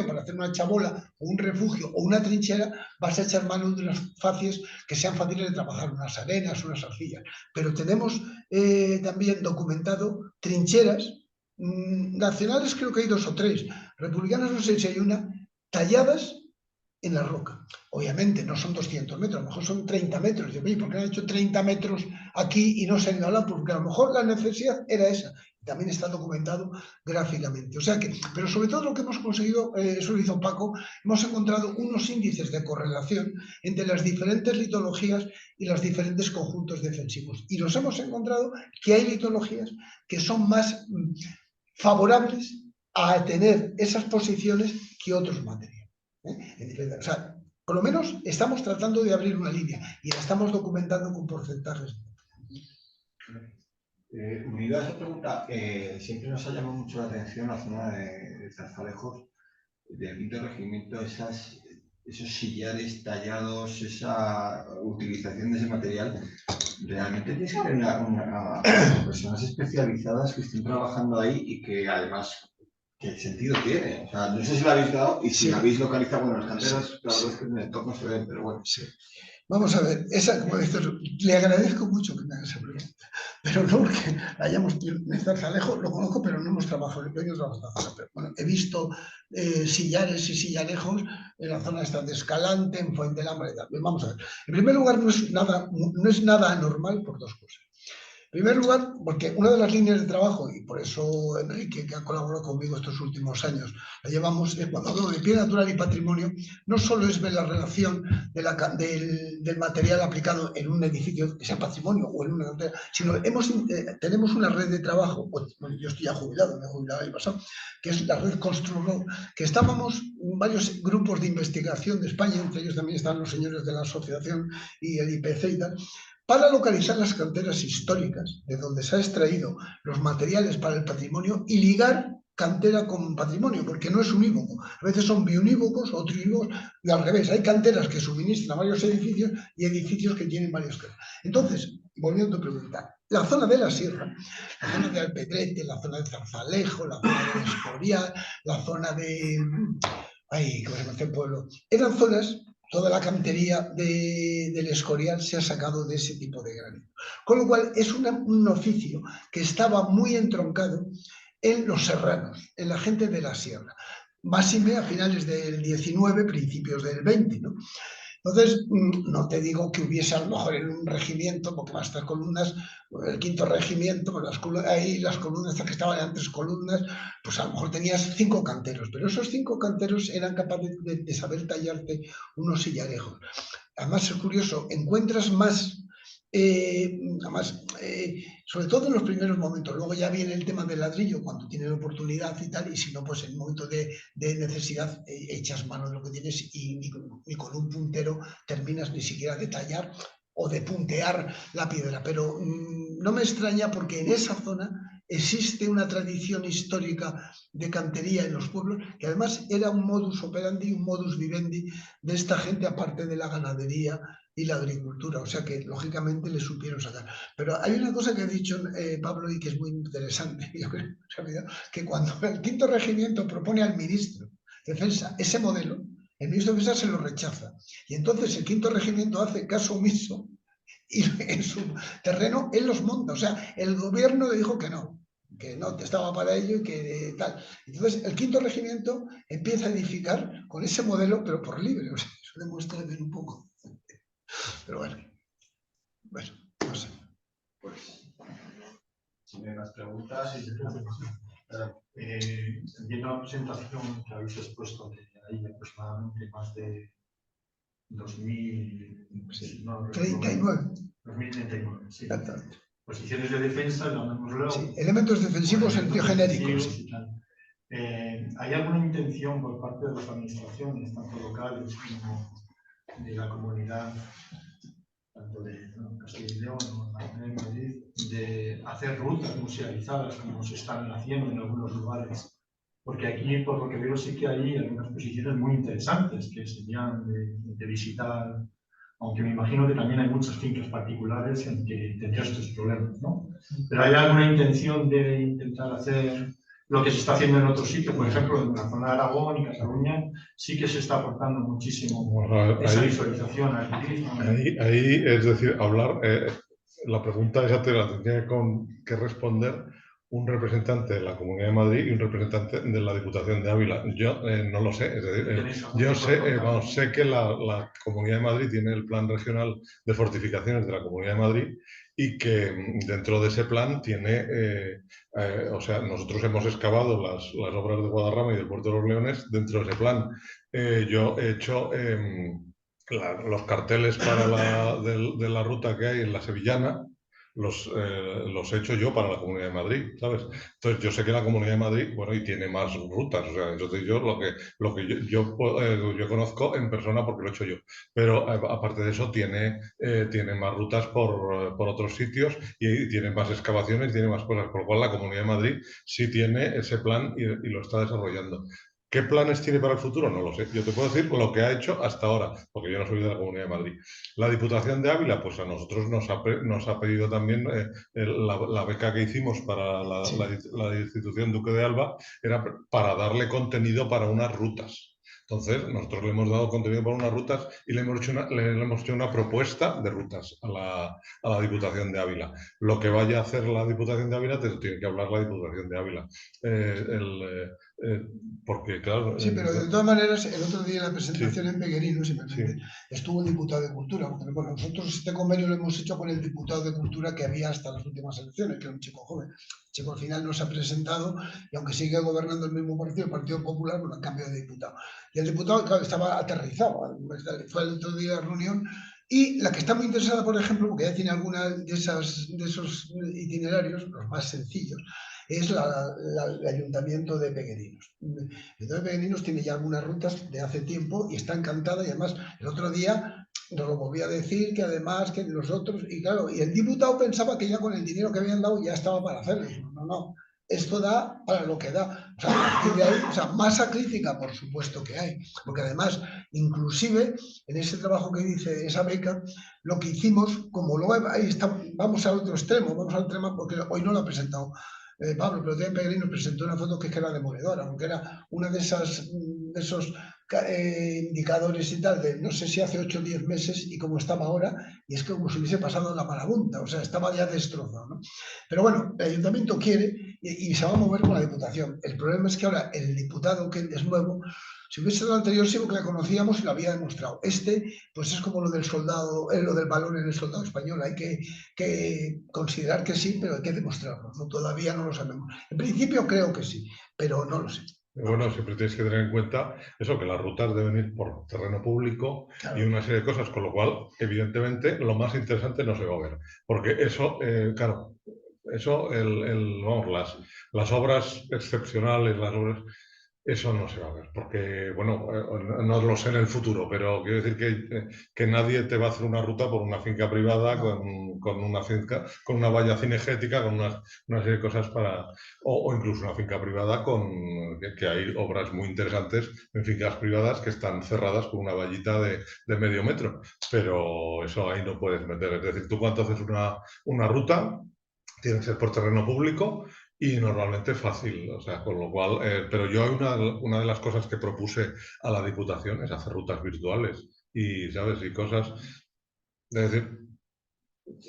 para hacer una chabola, o un refugio, o una trinchera, vas a echar mano de unas facies que sean fáciles de trabajar, unas arenas, unas arcillas. Pero tenemos también documentado trincheras nacionales, creo que hay 2 o 3, republicanas no sé si hay una, talladas en la roca. Obviamente no son 200 metros, a lo mejor son 30 metros. Yo, ¿por qué han hecho 30 metros aquí y no se han ido a la? Porque a lo mejor la necesidad era esa. También está documentado gráficamente. O sea que, pero sobre todo lo que hemos conseguido, eso lo hizo Paco, hemos encontrado unos índices de correlación entre las diferentes litologías y los diferentes conjuntos defensivos. Y nos hemos encontrado que hay litologías que son más favorables a tener esas posiciones que otros materiales. O sea, por lo menos estamos tratando de abrir una línea y la estamos documentando con porcentajes. Unido a esa pregunta, siempre nos ha llamado mucho la atención la zona de Zarzalejos, del quinto regimiento, esos sillares tallados, esa utilización de ese material. Realmente tienes que tener personas especializadas que estén trabajando ahí y que además, ¿qué sentido tiene? O sea, no sé si lo habéis dado y si sí. Lo habéis localizado, bueno, las canteras, la verdad es que en el entorno se ven, pero bueno. Sí. Vamos a ver, como dices, le agradezco mucho que me haga esa pregunta, pero no porque hayamos en Zarzalejo, lo conozco, pero no hemos trabajado en ellos. Bueno, he visto sillares y sillarejos en la zona esta de Escalante, en Fuentelambre y tal. Vamos a ver, en primer lugar no es nada anormal por 2 cosas. En primer lugar, porque una de las líneas de trabajo, y por eso Enrique, que ha colaborado conmigo estos últimos años, la llevamos, es cuando hablo de pie natural y patrimonio, no solo es ver la relación del material aplicado en un edificio que sea patrimonio o en una hotel, sino tenemos una red de trabajo, bueno, yo estoy ya jubilado, me he jubilado el año pasado, que es la red Construro, que estábamos varios grupos de investigación de España, entre ellos también están los señores de la asociación y el IPC y tal, para localizar las canteras históricas de donde se han extraído los materiales para el patrimonio y ligar cantera con patrimonio, porque no es unívoco. A veces son biunívocos o triunívocos, y al revés, hay canteras que suministran a varios edificios y edificios que tienen varios canteras. Entonces, volviendo a tu pregunta, la zona de la sierra, la zona de Alpedrete, la zona de Zarzalejo, la zona de Escorial, la zona de... ¿cómo se llama el pueblo? Eran zonas... Toda la cantería del Escorial se ha sacado de ese tipo de granito. Con lo cual es un oficio que estaba muy entroncado en los serranos, en la gente de la sierra. Máxime a finales del 19, principios del 20, ¿no? Entonces, no te digo que hubiese a lo mejor en un regimiento, porque más estas columnas, el quinto regimiento, ahí las columnas que estaban en 3 columnas, pues a lo mejor tenías 5 canteros, pero esos 5 canteros eran capaces de saber tallarte unos sillarejos. Además, es curioso, encuentras más, sobre todo en los primeros momentos, luego ya viene el tema del ladrillo cuando tienes oportunidad y tal, y si no, pues en el momento de necesidad echas mano de lo que tienes y ni con un puntero terminas ni siquiera de tallar o de puntear la piedra, pero no me extraña porque en esa zona existe una tradición histórica de cantería en los pueblos que además era un modus operandi, un modus vivendi de esta gente, aparte de la ganadería y la agricultura, o sea que lógicamente le supieron sacar. Pero hay una cosa que ha dicho Pablo y que es muy interesante, yo creo que cuando el quinto regimiento propone al ministro de Defensa ese modelo, el ministro de Defensa se lo rechaza. Y entonces el 5º Regimiento hace caso omiso y en su terreno él los monta. O sea, el gobierno le dijo que no estaba para ello y que tal. Entonces el 5º Regimiento empieza a edificar con ese modelo, pero por libre. O sea, eso demuestra bien un poco. Pero bueno, no sé. Pues, si no hay más preguntas. Viendo la presentación que habéis expuesto, que hay aproximadamente más de 39. 2039, sí. Exactamente. Posiciones de defensa, llamémoslo. Sí, elementos defensivos en sentido genérico. Sí. ¿Hay alguna intención por parte de las administraciones, tanto locales como de la comunidad, tanto de Castilla y León o de Madrid, de hacer rutas musealizadas como se están haciendo en algunos lugares? Porque aquí, por lo que veo, sí que hay algunas posiciones muy interesantes que serían de visitar, aunque me imagino que también hay muchas fincas particulares en que tendría estos problemas, ¿no? Pero ¿hay alguna intención de intentar hacer lo que se está haciendo en otros sitios? Por ejemplo, en la zona de Aragón y Cataluña sí que se está aportando muchísimo esa visualización al turismo. Ahí, es decir, hablar, la pregunta esa te la tendría que responder un representante de la Comunidad de Madrid y un representante de la Diputación de Ávila. Yo no lo sé, es decir, yo sé que la Comunidad de Madrid tiene el plan regional de fortificaciones de la Comunidad de Madrid y que dentro de ese plan tiene, o sea, nosotros hemos excavado las obras de Guadarrama y del Puerto de los Leones dentro de ese plan. Yo he hecho los carteles de la ruta que hay en la Sevillana. Los he hecho yo para la Comunidad de Madrid, ¿sabes? Entonces yo sé que la Comunidad de Madrid, bueno, y tiene más rutas, o sea, entonces yo lo que yo conozco en persona porque lo he hecho yo, pero aparte de eso tiene más rutas por otros sitios y tiene más excavaciones, tiene más cosas, por lo cual la Comunidad de Madrid sí tiene ese plan y lo está desarrollando. ¿Qué planes tiene para el futuro? No lo sé. Yo te puedo decir lo que ha hecho hasta ahora, porque yo no soy de la Comunidad de Madrid. La Diputación de Ávila, pues a nosotros nos ha pedido también la beca que hicimos para la institución Duque de Alba, era para darle contenido para unas rutas. Entonces, nosotros le hemos dado contenido para unas rutas y le hemos hecho una propuesta de rutas a la Diputación de Ávila. Lo que vaya a hacer la Diputación de Ávila, te tiene que hablar la Diputación de Ávila. Porque, claro... Sí, pero de todas maneras, el otro día en la presentación en Peguerino, sí, estuvo el diputado de Cultura. Porque, bueno, nosotros este convenio lo hemos hecho con el diputado de Cultura que había hasta las últimas elecciones, que era un chico joven. El chico al final no se ha presentado y aunque sigue gobernando el mismo partido, el Partido Popular, bueno, ha cambiado de diputado. Y el diputado, claro, estaba aterrizado. Fue el otro día de la reunión. Y la que está muy interesada, por ejemplo, porque ya tiene alguna de esos itinerarios, los más sencillos, es el Ayuntamiento de Peguerinos. El Ayuntamiento de Peguerinos tiene ya algunas rutas de hace tiempo y está encantada, y además el otro día nos lo volví a decir, que además que nosotros, y claro, y el diputado pensaba que ya con el dinero que habían dado ya estaba para hacerlo. No, esto da para lo que da. O sea, a partir de ahí, o sea, masa crítica, por supuesto que hay, porque además, inclusive, en ese trabajo que dice esa beca, lo que hicimos, como luego ahí está, vamos al otro extremo, porque hoy no lo ha presentado Pablo, pero también Peregrino presentó una foto que era demoledora, porque era una de esos indicadores y tal, de no sé si hace 8 o 10 meses y cómo estaba ahora, y es como si hubiese pasado la marabunta, o sea, estaba ya destrozado, ¿no? Pero bueno, el ayuntamiento quiere y se va a mover con la diputación. El problema es que ahora el diputado, que es nuevo, si hubiese sido el anterior, sí que la conocíamos y lo había demostrado. Pues es como lo del soldado, lo del valor en el soldado español. Hay que considerar que sí, pero hay que demostrarlo. ¿No? Todavía no lo sabemos. En principio creo que sí, pero no lo sé. Bueno, siempre tienes que tener en cuenta eso, que las rutas deben ir por terreno público, claro, y una serie de cosas, con lo cual, evidentemente, lo más interesante no se va a ver. Porque eso, claro, eso, vamos, las obras excepcionales, las obras... Eso no se va a ver, porque, bueno, no lo sé en el futuro, pero quiero decir que nadie te va a hacer una ruta por una finca privada, no, con una finca, con una valla cinegética, con una serie de cosas o incluso una finca privada que hay obras muy interesantes en fincas privadas que están cerradas con una vallita de medio metro, pero eso ahí no puedes meter. Es decir, tú cuando haces una ruta, tiene que ser por terreno público Y normalmente fácil, o sea, con lo cual, pero yo una de las cosas que propuse a la Diputación es hacer rutas virtuales y, ¿sabes? Y cosas, es decir,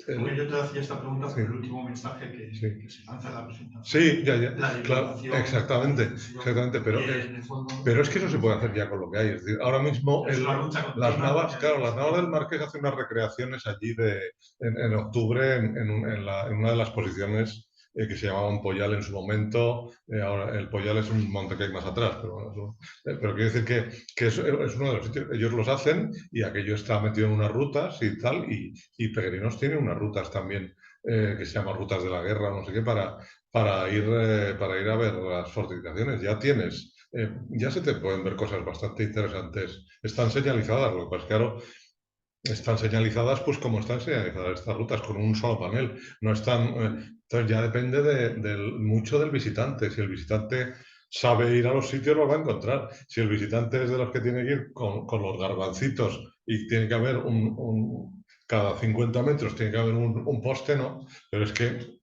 Porque yo te hacía esta pregunta por sí. el último mensaje que Sí. se lanza en la presentación. Sí, ya, La claro, divulgación, exactamente, la difusión, exactamente, en el fondo, pero es que eso se puede hacer ya con lo que hay. Es decir, ahora mismo es una lucha las continua. Navas, claro, las Navas del Marqués hacen unas recreaciones allí en octubre en una de las posiciones que se llamaban Poyal en su momento. Ahora el Poyal es un monte que hay más atrás, pero bueno, pero quiero decir que es uno de los sitios. Ellos los hacen y aquello está metido en unas rutas y tal, y Peregrinos tiene unas rutas también que se llaman rutas de la guerra, no sé qué, para ir a ver las fortificaciones. Ya tienes, ya se te pueden ver cosas bastante interesantes. Están señalizadas, lo que pasa es que, claro, están señalizadas pues como están señalizadas estas rutas, con un solo panel. No están, entonces ya depende mucho del visitante. Si el visitante sabe ir a los sitios, los va a encontrar. Si el visitante es de los que tiene que ir con los garbancitos y tiene que haber cada 50 metros tiene que haber un poste, ¿no? Pero es que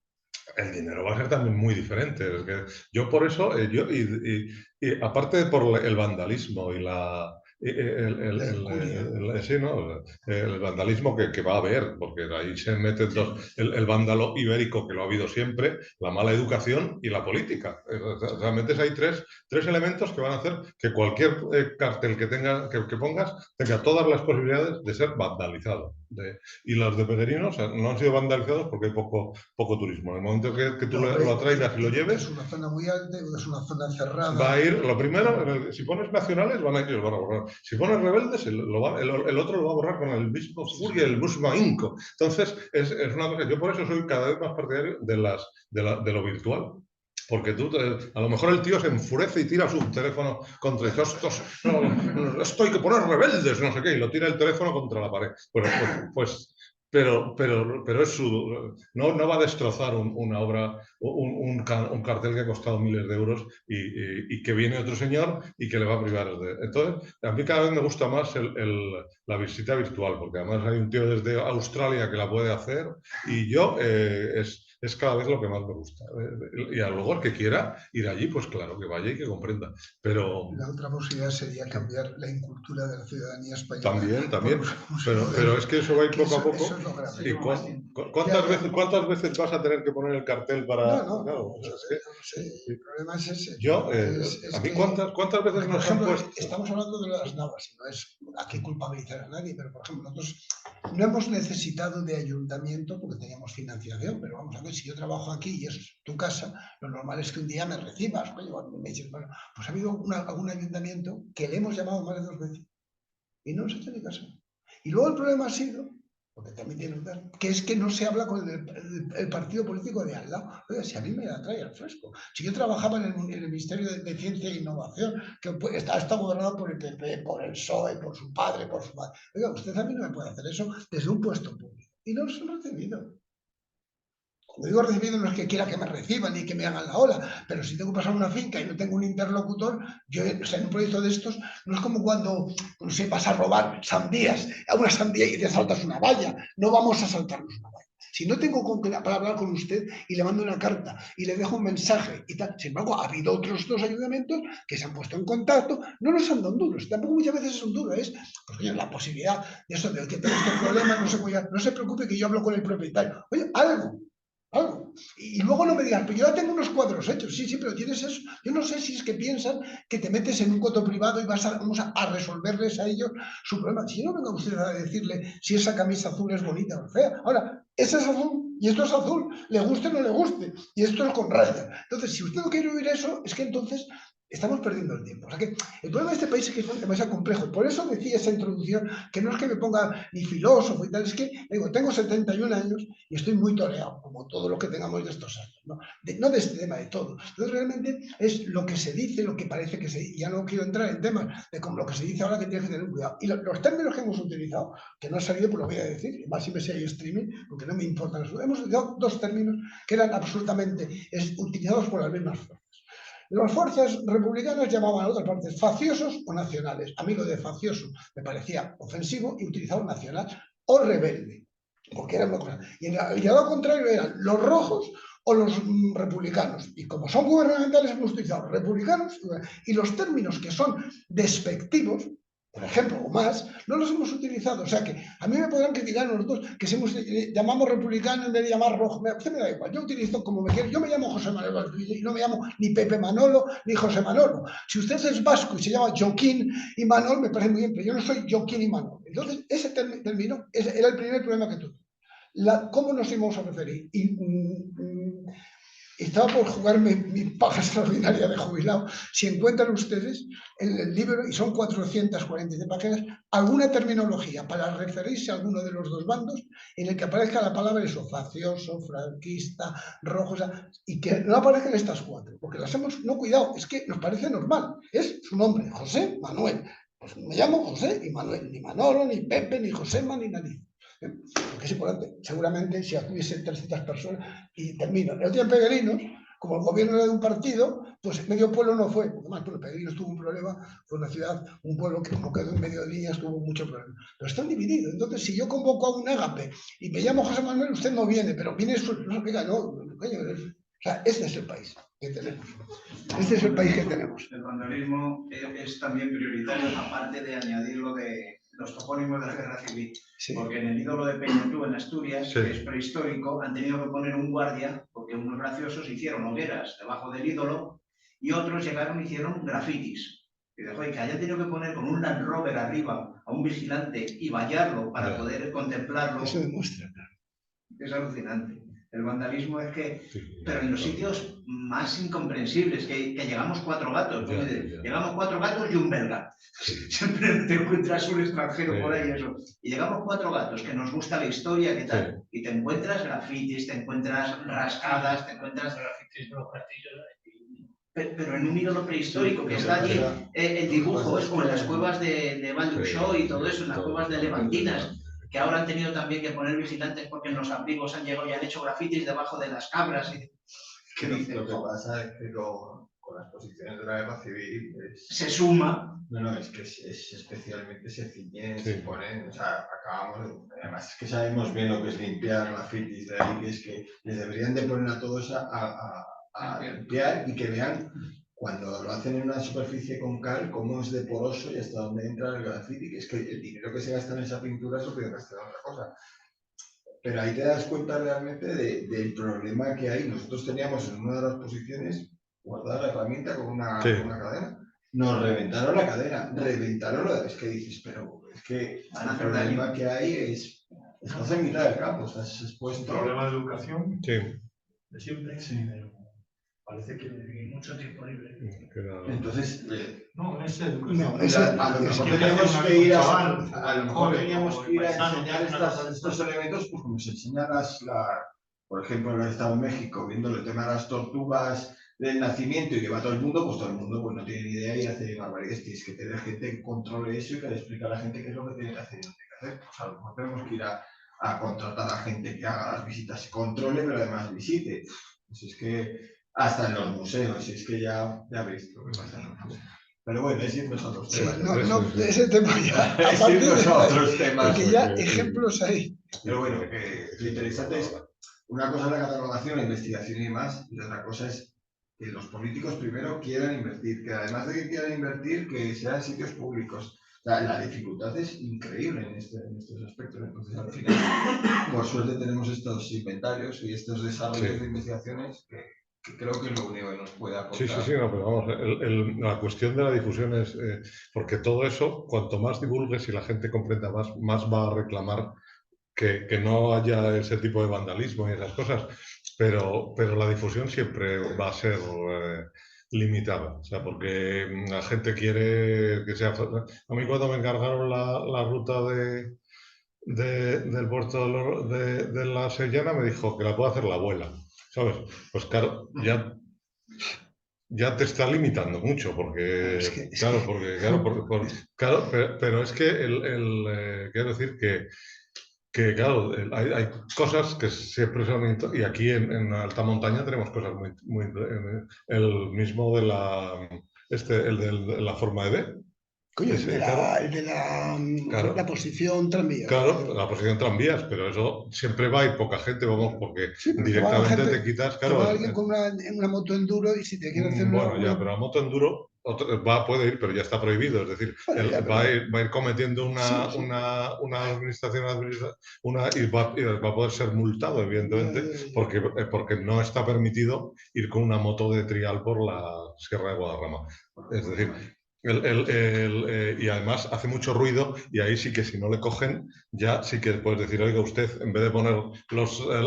el dinero va a ser también muy diferente. Es que yo por eso, y aparte por el vandalismo y La incuria. sí, ¿no? El vandalismo que va a haber, porque ahí se meten el vándalo ibérico que lo ha habido siempre, la mala educación y la política. O sea, metes ahí tres elementos que van a hacer que cualquier cartel que pongas tenga todas las posibilidades de ser vandalizado. Y los de Pederinos no han sido vandalizados porque hay poco turismo. En el momento que tú No, lo traigas y lo lleves, es una zona muy alta, es una zona cerrada. va a ir, lo primero, si pones nacionales, van a borrar. Si pones rebeldes, el otro lo va a borrar con el mismo furia, el mismo ahínco. Entonces, es una cosa, yo por eso soy cada vez más partidario de lo virtual. Porque a lo mejor el tío se enfurece y tira su teléfono contra estos. No, esto hay que poner rebeldes, no sé qué, y lo tira el teléfono contra la pared. Pues pero no va a destrozar una obra, un cartel que ha costado miles de euros y que viene otro señor y que le va a privar. Entonces, a mí cada vez me gusta más la visita virtual, porque además hay un tío desde Australia que la puede hacer y yo es cada vez lo que más me gusta. Y a luego el que quiera ir allí, pues claro, que vaya y que comprenda. Pero la otra posibilidad sería cambiar la incultura de la ciudadanía española. También. Pero es que eso va a ir poco a poco. Eso es lo grave. ¿Y cuántas veces vas a tener que poner el cartel para...? No, Claro, no es que, sé. El problema es ese. yo, Es a mí que, cuántas veces por nos han ejemplo, puesto... estamos hablando de las Navas y no es aquí culpabilizar a nadie, pero por ejemplo, nosotros no hemos necesitado de ayuntamiento porque teníamos financiación, pero vamos a ver, si yo trabajo aquí y es tu casa, lo normal es que un día me recibas. Oye, me dices, bueno, pues ha habido algún ayuntamiento que le hemos llamado más de 2 veces y no nos ha hecho ni caso. Y luego el problema ha sido, porque también tiene que es que no se habla con el partido político de al lado. Oiga, si a mí me la trae al fresco. Si yo trabajaba en el Ministerio de Ciencia e Innovación, que está gobernado por el PP, por el PSOE, por su padre, por su madre. Oiga, usted a mí no me puede hacer eso desde un puesto público. Y no se lo han recibido. Cuando digo recibido no es que quiera que me reciban ni que me hagan la ola, pero si tengo que pasar una finca y no tengo un interlocutor, yo, o sea, en un proyecto de estos, no es como cuando, no sé, vas a robar sandías, a una sandía y te saltas una valla. No vamos a saltarnos una valla. Si no tengo para hablar con usted y le mando una carta y le dejo un mensaje y tal, sin embargo, ha habido otros 2 ayuntamientos que se han puesto en contacto, no nos han dado duros, tampoco muchas veces es un duro, es pues, oye, la posibilidad de eso, de que tengo este problema, no se preocupe que yo hablo con el propietario. Oye, algo. Y luego no me digan, pero yo ya tengo unos cuadros hechos. Sí, pero tienes eso. Yo no sé si es que piensan que te metes en un coto privado y vamos a resolverles a ellos su problema. Si no venga usted a decirle si esa camisa azul es bonita o fea. Ahora, esa es azul y esto es azul, le guste o no le guste. Y esto es con raya. Entonces, si usted no quiere oír eso, es que entonces estamos perdiendo el tiempo. O sea que el problema de este país es que es demasiado complejo. Por eso decía esa introducción que no es que me ponga ni filósofo y tal, es que digo, tengo 71 años y estoy muy toreado, como todo lo que tengamos de estos años, ¿no? No de este tema, de todo. Entonces realmente es lo que se dice, lo que parece que se dice. Ya no quiero entrar en temas de como lo que se dice ahora que tienes que tener cuidado. Y los términos que hemos utilizado, que no ha salido, pues lo voy a decir, más si me sé streaming, porque no me importan. Hemos utilizado 2 términos que eran absolutamente utilizados por las mismas fuerzas. Las fuerzas republicanas llamaban a otras partes faciosos o nacionales. A mí lo de facioso me parecía ofensivo y utilizaba nacional o rebelde, porque era una cosa. Y el lado contrario eran los rojos o los republicanos. Y como son gubernamentales, hemos utilizado republicanos y los términos que son despectivos, por ejemplo, o más, no los hemos utilizado. O sea que a mí me podrán criticar nosotros que si llamamos republicano en vez de llamar rojo. Usted me da igual, yo utilizo como me quiero. Yo me llamo José Manuel Valverde y no me llamo ni Pepe Manolo ni José Manolo. Si usted es vasco y se llama Joaquín y Manol, me parece muy bien, pero yo no soy Joaquín y Manol. Entonces, ese término era el primer problema que tuve. ¿Cómo nos íbamos a referir? Y estaba por jugarme mi paja extraordinaria de jubilado. Si encuentran ustedes en el libro, y son 447 páginas, alguna terminología para referirse a alguno de los dos bandos en el que aparezca la palabra eso, faccioso, franquista, rojo, o sea, y que no aparezcan estas cuatro, porque las hemos, no, cuidado, es que nos parece normal, es su nombre, José Manuel. Pues me llamo José y Manuel, ni Manolo, ni Pepe, ni Josema, ni nadie. Porque es importante. Seguramente si hubiese 300 personas, y termino. El día en Peregrinos, como el gobierno era de un partido, pues medio pueblo no fue, porque más, pero Peregrinos tuvo un problema, fue una ciudad, un pueblo que como quedó en medio de líneas tuvo mucho problema. Pero están divididos. Entonces, si yo convoco a un ágape y me llamo José Manuel, usted no viene, pero viene su, no, venga, no, coño, o sea, este es el país que tenemos. Este es el país que tenemos. El vandalismo es también prioritario, aparte de añadir lo de los topónimos de la guerra civil. Sí. Porque en el ídolo de Peñatú, en Asturias, sí, que es prehistórico, han tenido que poner un guardia, porque unos graciosos hicieron hogueras debajo del ídolo y otros llegaron y hicieron grafitis. Y dijo, que hayan tenido que poner con un Land Rover arriba a un vigilante y vallarlo para poder contemplarlo. Eso demuestra. Es alucinante. El vandalismo es que, pero en los sitios más incomprensibles, que llegamos 4 gatos, llegamos 4 gatos y un belga. Siempre te encuentras un extranjero por ahí, eso. Y llegamos 4 gatos, que nos gusta la historia, ¿qué tal? Y te encuentras grafitis, te encuentras rascadas, te encuentras grafitis, los castillos. Pero en un ídolo prehistórico, que está allí, el dibujo es como en las cuevas de Valduxó y todo eso, en las cuevas de Levantinas, que ahora han tenido también que poner vigilantes porque en los abrigos han llegado y han hecho grafitis debajo de las cabras. ¿Qué dice? Lo que pasa es que con las posiciones de la guerra civil se suma. No, es que es especialmente se ciñen, se ponen, o sea, además es que sabemos bien lo que es limpiar grafitis de ahí, que es que les deberían de poner a todos a limpiar y que vean cuando lo hacen en una superficie con cal, cómo es de poroso y hasta dónde entra el grafiti, que es que el dinero que se gasta en esa pintura es lo que se gasta en otra cosa. Pero ahí te das cuenta realmente del problema que hay. Nosotros teníamos en una de las posiciones guardada la herramienta con una cadena. Nos reventaron la cadena, es que dices, pero es que el problema que hay estás en mitad del campo, estás expuesto. ¿El problema de educación? Sí. De siempre, sí. Parece que hay mucho tiempo libre. Entonces, no es educación. No, a lo mejor teníamos que ir a enseñar estos elementos, pues como se enseñan por ejemplo, he estado en México viendo el tema de las tortugas del nacimiento y que va todo el mundo, pues todo el mundo pues no tiene ni idea y hace barbaridades. Tienes que tener gente que controle eso y que le explique a la gente qué es lo que tiene que hacer y no tiene que hacer. Pues a lo mejor tenemos que ir a contratar a gente que haga las visitas y controle, pero además visite. Pues es que hasta en los museos, es que ya veis lo que pasa en los museos. Pero bueno, es irnos a otros temas. No, ese tema ya. Es irnos a otros temas. Porque ya ejemplos hay. Pero bueno, lo interesante es, una cosa es la catalogación, la investigación y demás, y otra cosa es que los políticos primero quieran invertir, que además de que quieran invertir, que sean sitios públicos. O sea, la dificultad es increíble en estos aspectos. Entonces, al final, por suerte tenemos estos inventarios y estos desarrollos de investigaciones que creo que es lo único que nos puede aportar. Sí, no, pero vamos, la cuestión de la difusión es, porque todo eso, cuanto más divulgues y la gente comprenda más va a reclamar que no haya ese tipo de vandalismo y esas cosas, pero la difusión siempre va a ser limitada, o sea, porque la gente quiere que sea... A mí cuando me encargaron la ruta del puerto de la Sellana me dijo que la puede hacer la abuela. ¿Sabes? Pues claro, ya te está limitando mucho, porque pero es que quiero decir que claro, hay cosas que siempre son, y aquí en alta montaña tenemos cosas muy el mismo de la forma de D. Coño, el de Claro. la posición tranvía. Claro, la posición tranvías, pero eso siempre va y poca gente, vamos, porque Sí, pero directamente te quitas, te va claro. alguien con una moto enduro y si te quiere hacer Bueno, ya, pero la moto enduro puede ir, pero ya está prohibido. Es decir, Bueno, ya, va a ir cometiendo una Sí. administración y va a poder ser multado, evidentemente, porque no está permitido ir con una moto de trial por la Sierra de Guadarrama. Es decir, y además hace mucho ruido y ahí sí que si no le cogen, ya sí que puedes decir, oiga, usted, en vez de poner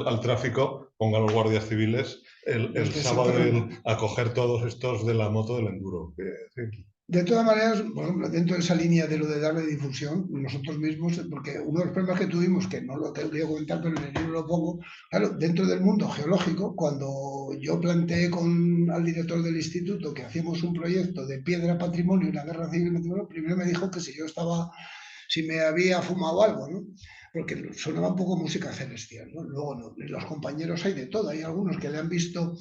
al tráfico, ponga a los guardias civiles el sábado a coger todos estos de la moto del enduro. Sí. De todas maneras, por ejemplo, dentro de esa línea de lo de darle difusión, nosotros mismos, porque uno de los problemas que tuvimos, que no lo quería comentar, pero en el libro lo pongo, claro, dentro del mundo geológico, cuando yo planteé al director del instituto que hacíamos un proyecto de piedra patrimonio en la guerra civil, primero me dijo que si me había fumado algo, ¿no? Porque sonaba un poco música celestial, ¿no? Luego no, los compañeros hay de todo, hay algunos que le han visto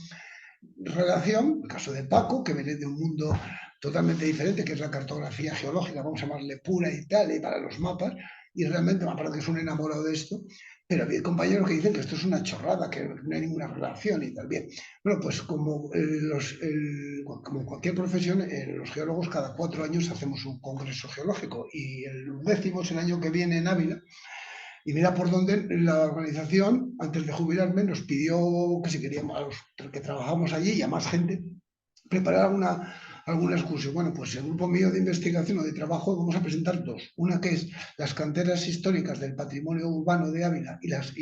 relación, el caso de Paco, que viene de un mundo totalmente diferente, que es la cartografía geológica, vamos a llamarle pura y tal, y para los mapas, y realmente me parece que es un enamorado de esto, pero hay compañeros que dicen que esto es una chorrada, que no hay ninguna relación y tal. Bien, bueno, pues como cualquier profesión, los geólogos cada 4 años hacemos un congreso geológico y el 10º es el año que viene en Ávila. Y mira por dónde la organización, antes de jubilarme, nos pidió que si queríamos, a los que trabajamos allí y a más gente, preparar alguna excursión. Bueno, pues el grupo mío de investigación o de trabajo vamos a presentar 2. Una que es las canteras históricas del patrimonio urbano de Ávila las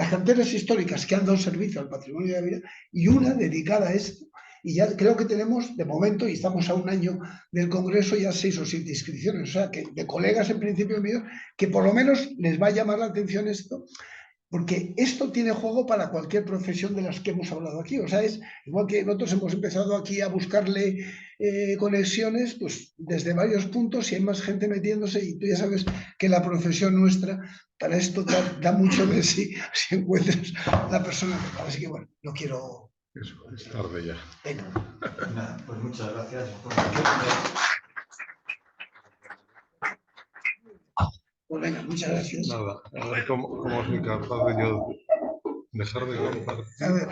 canteras históricas que han dado servicio al patrimonio de Ávila, y una dedicada a esto. Y ya creo que tenemos, de momento, y estamos a 1 año del congreso, ya 6 o 7 inscripciones. O sea, que de colegas en principio míos, que por lo menos les va a llamar la atención esto, porque esto tiene juego para cualquier profesión de las que hemos hablado aquí. O sea, es igual que nosotros hemos empezado aquí a buscarle conexiones, pues desde varios puntos, y hay más gente metiéndose, y tú ya sabes que la profesión nuestra para esto da mucho de sí si encuentras la persona. Así que bueno, no quiero... Eso, es tarde ya. Venga. Nada, pues muchas gracias. Pues venga, muchas gracias. Nada, a ver cómo soy capaz de yo dejar de contar. A ver.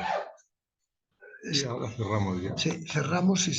Y ahora cerramos ya. Sí, cerramos y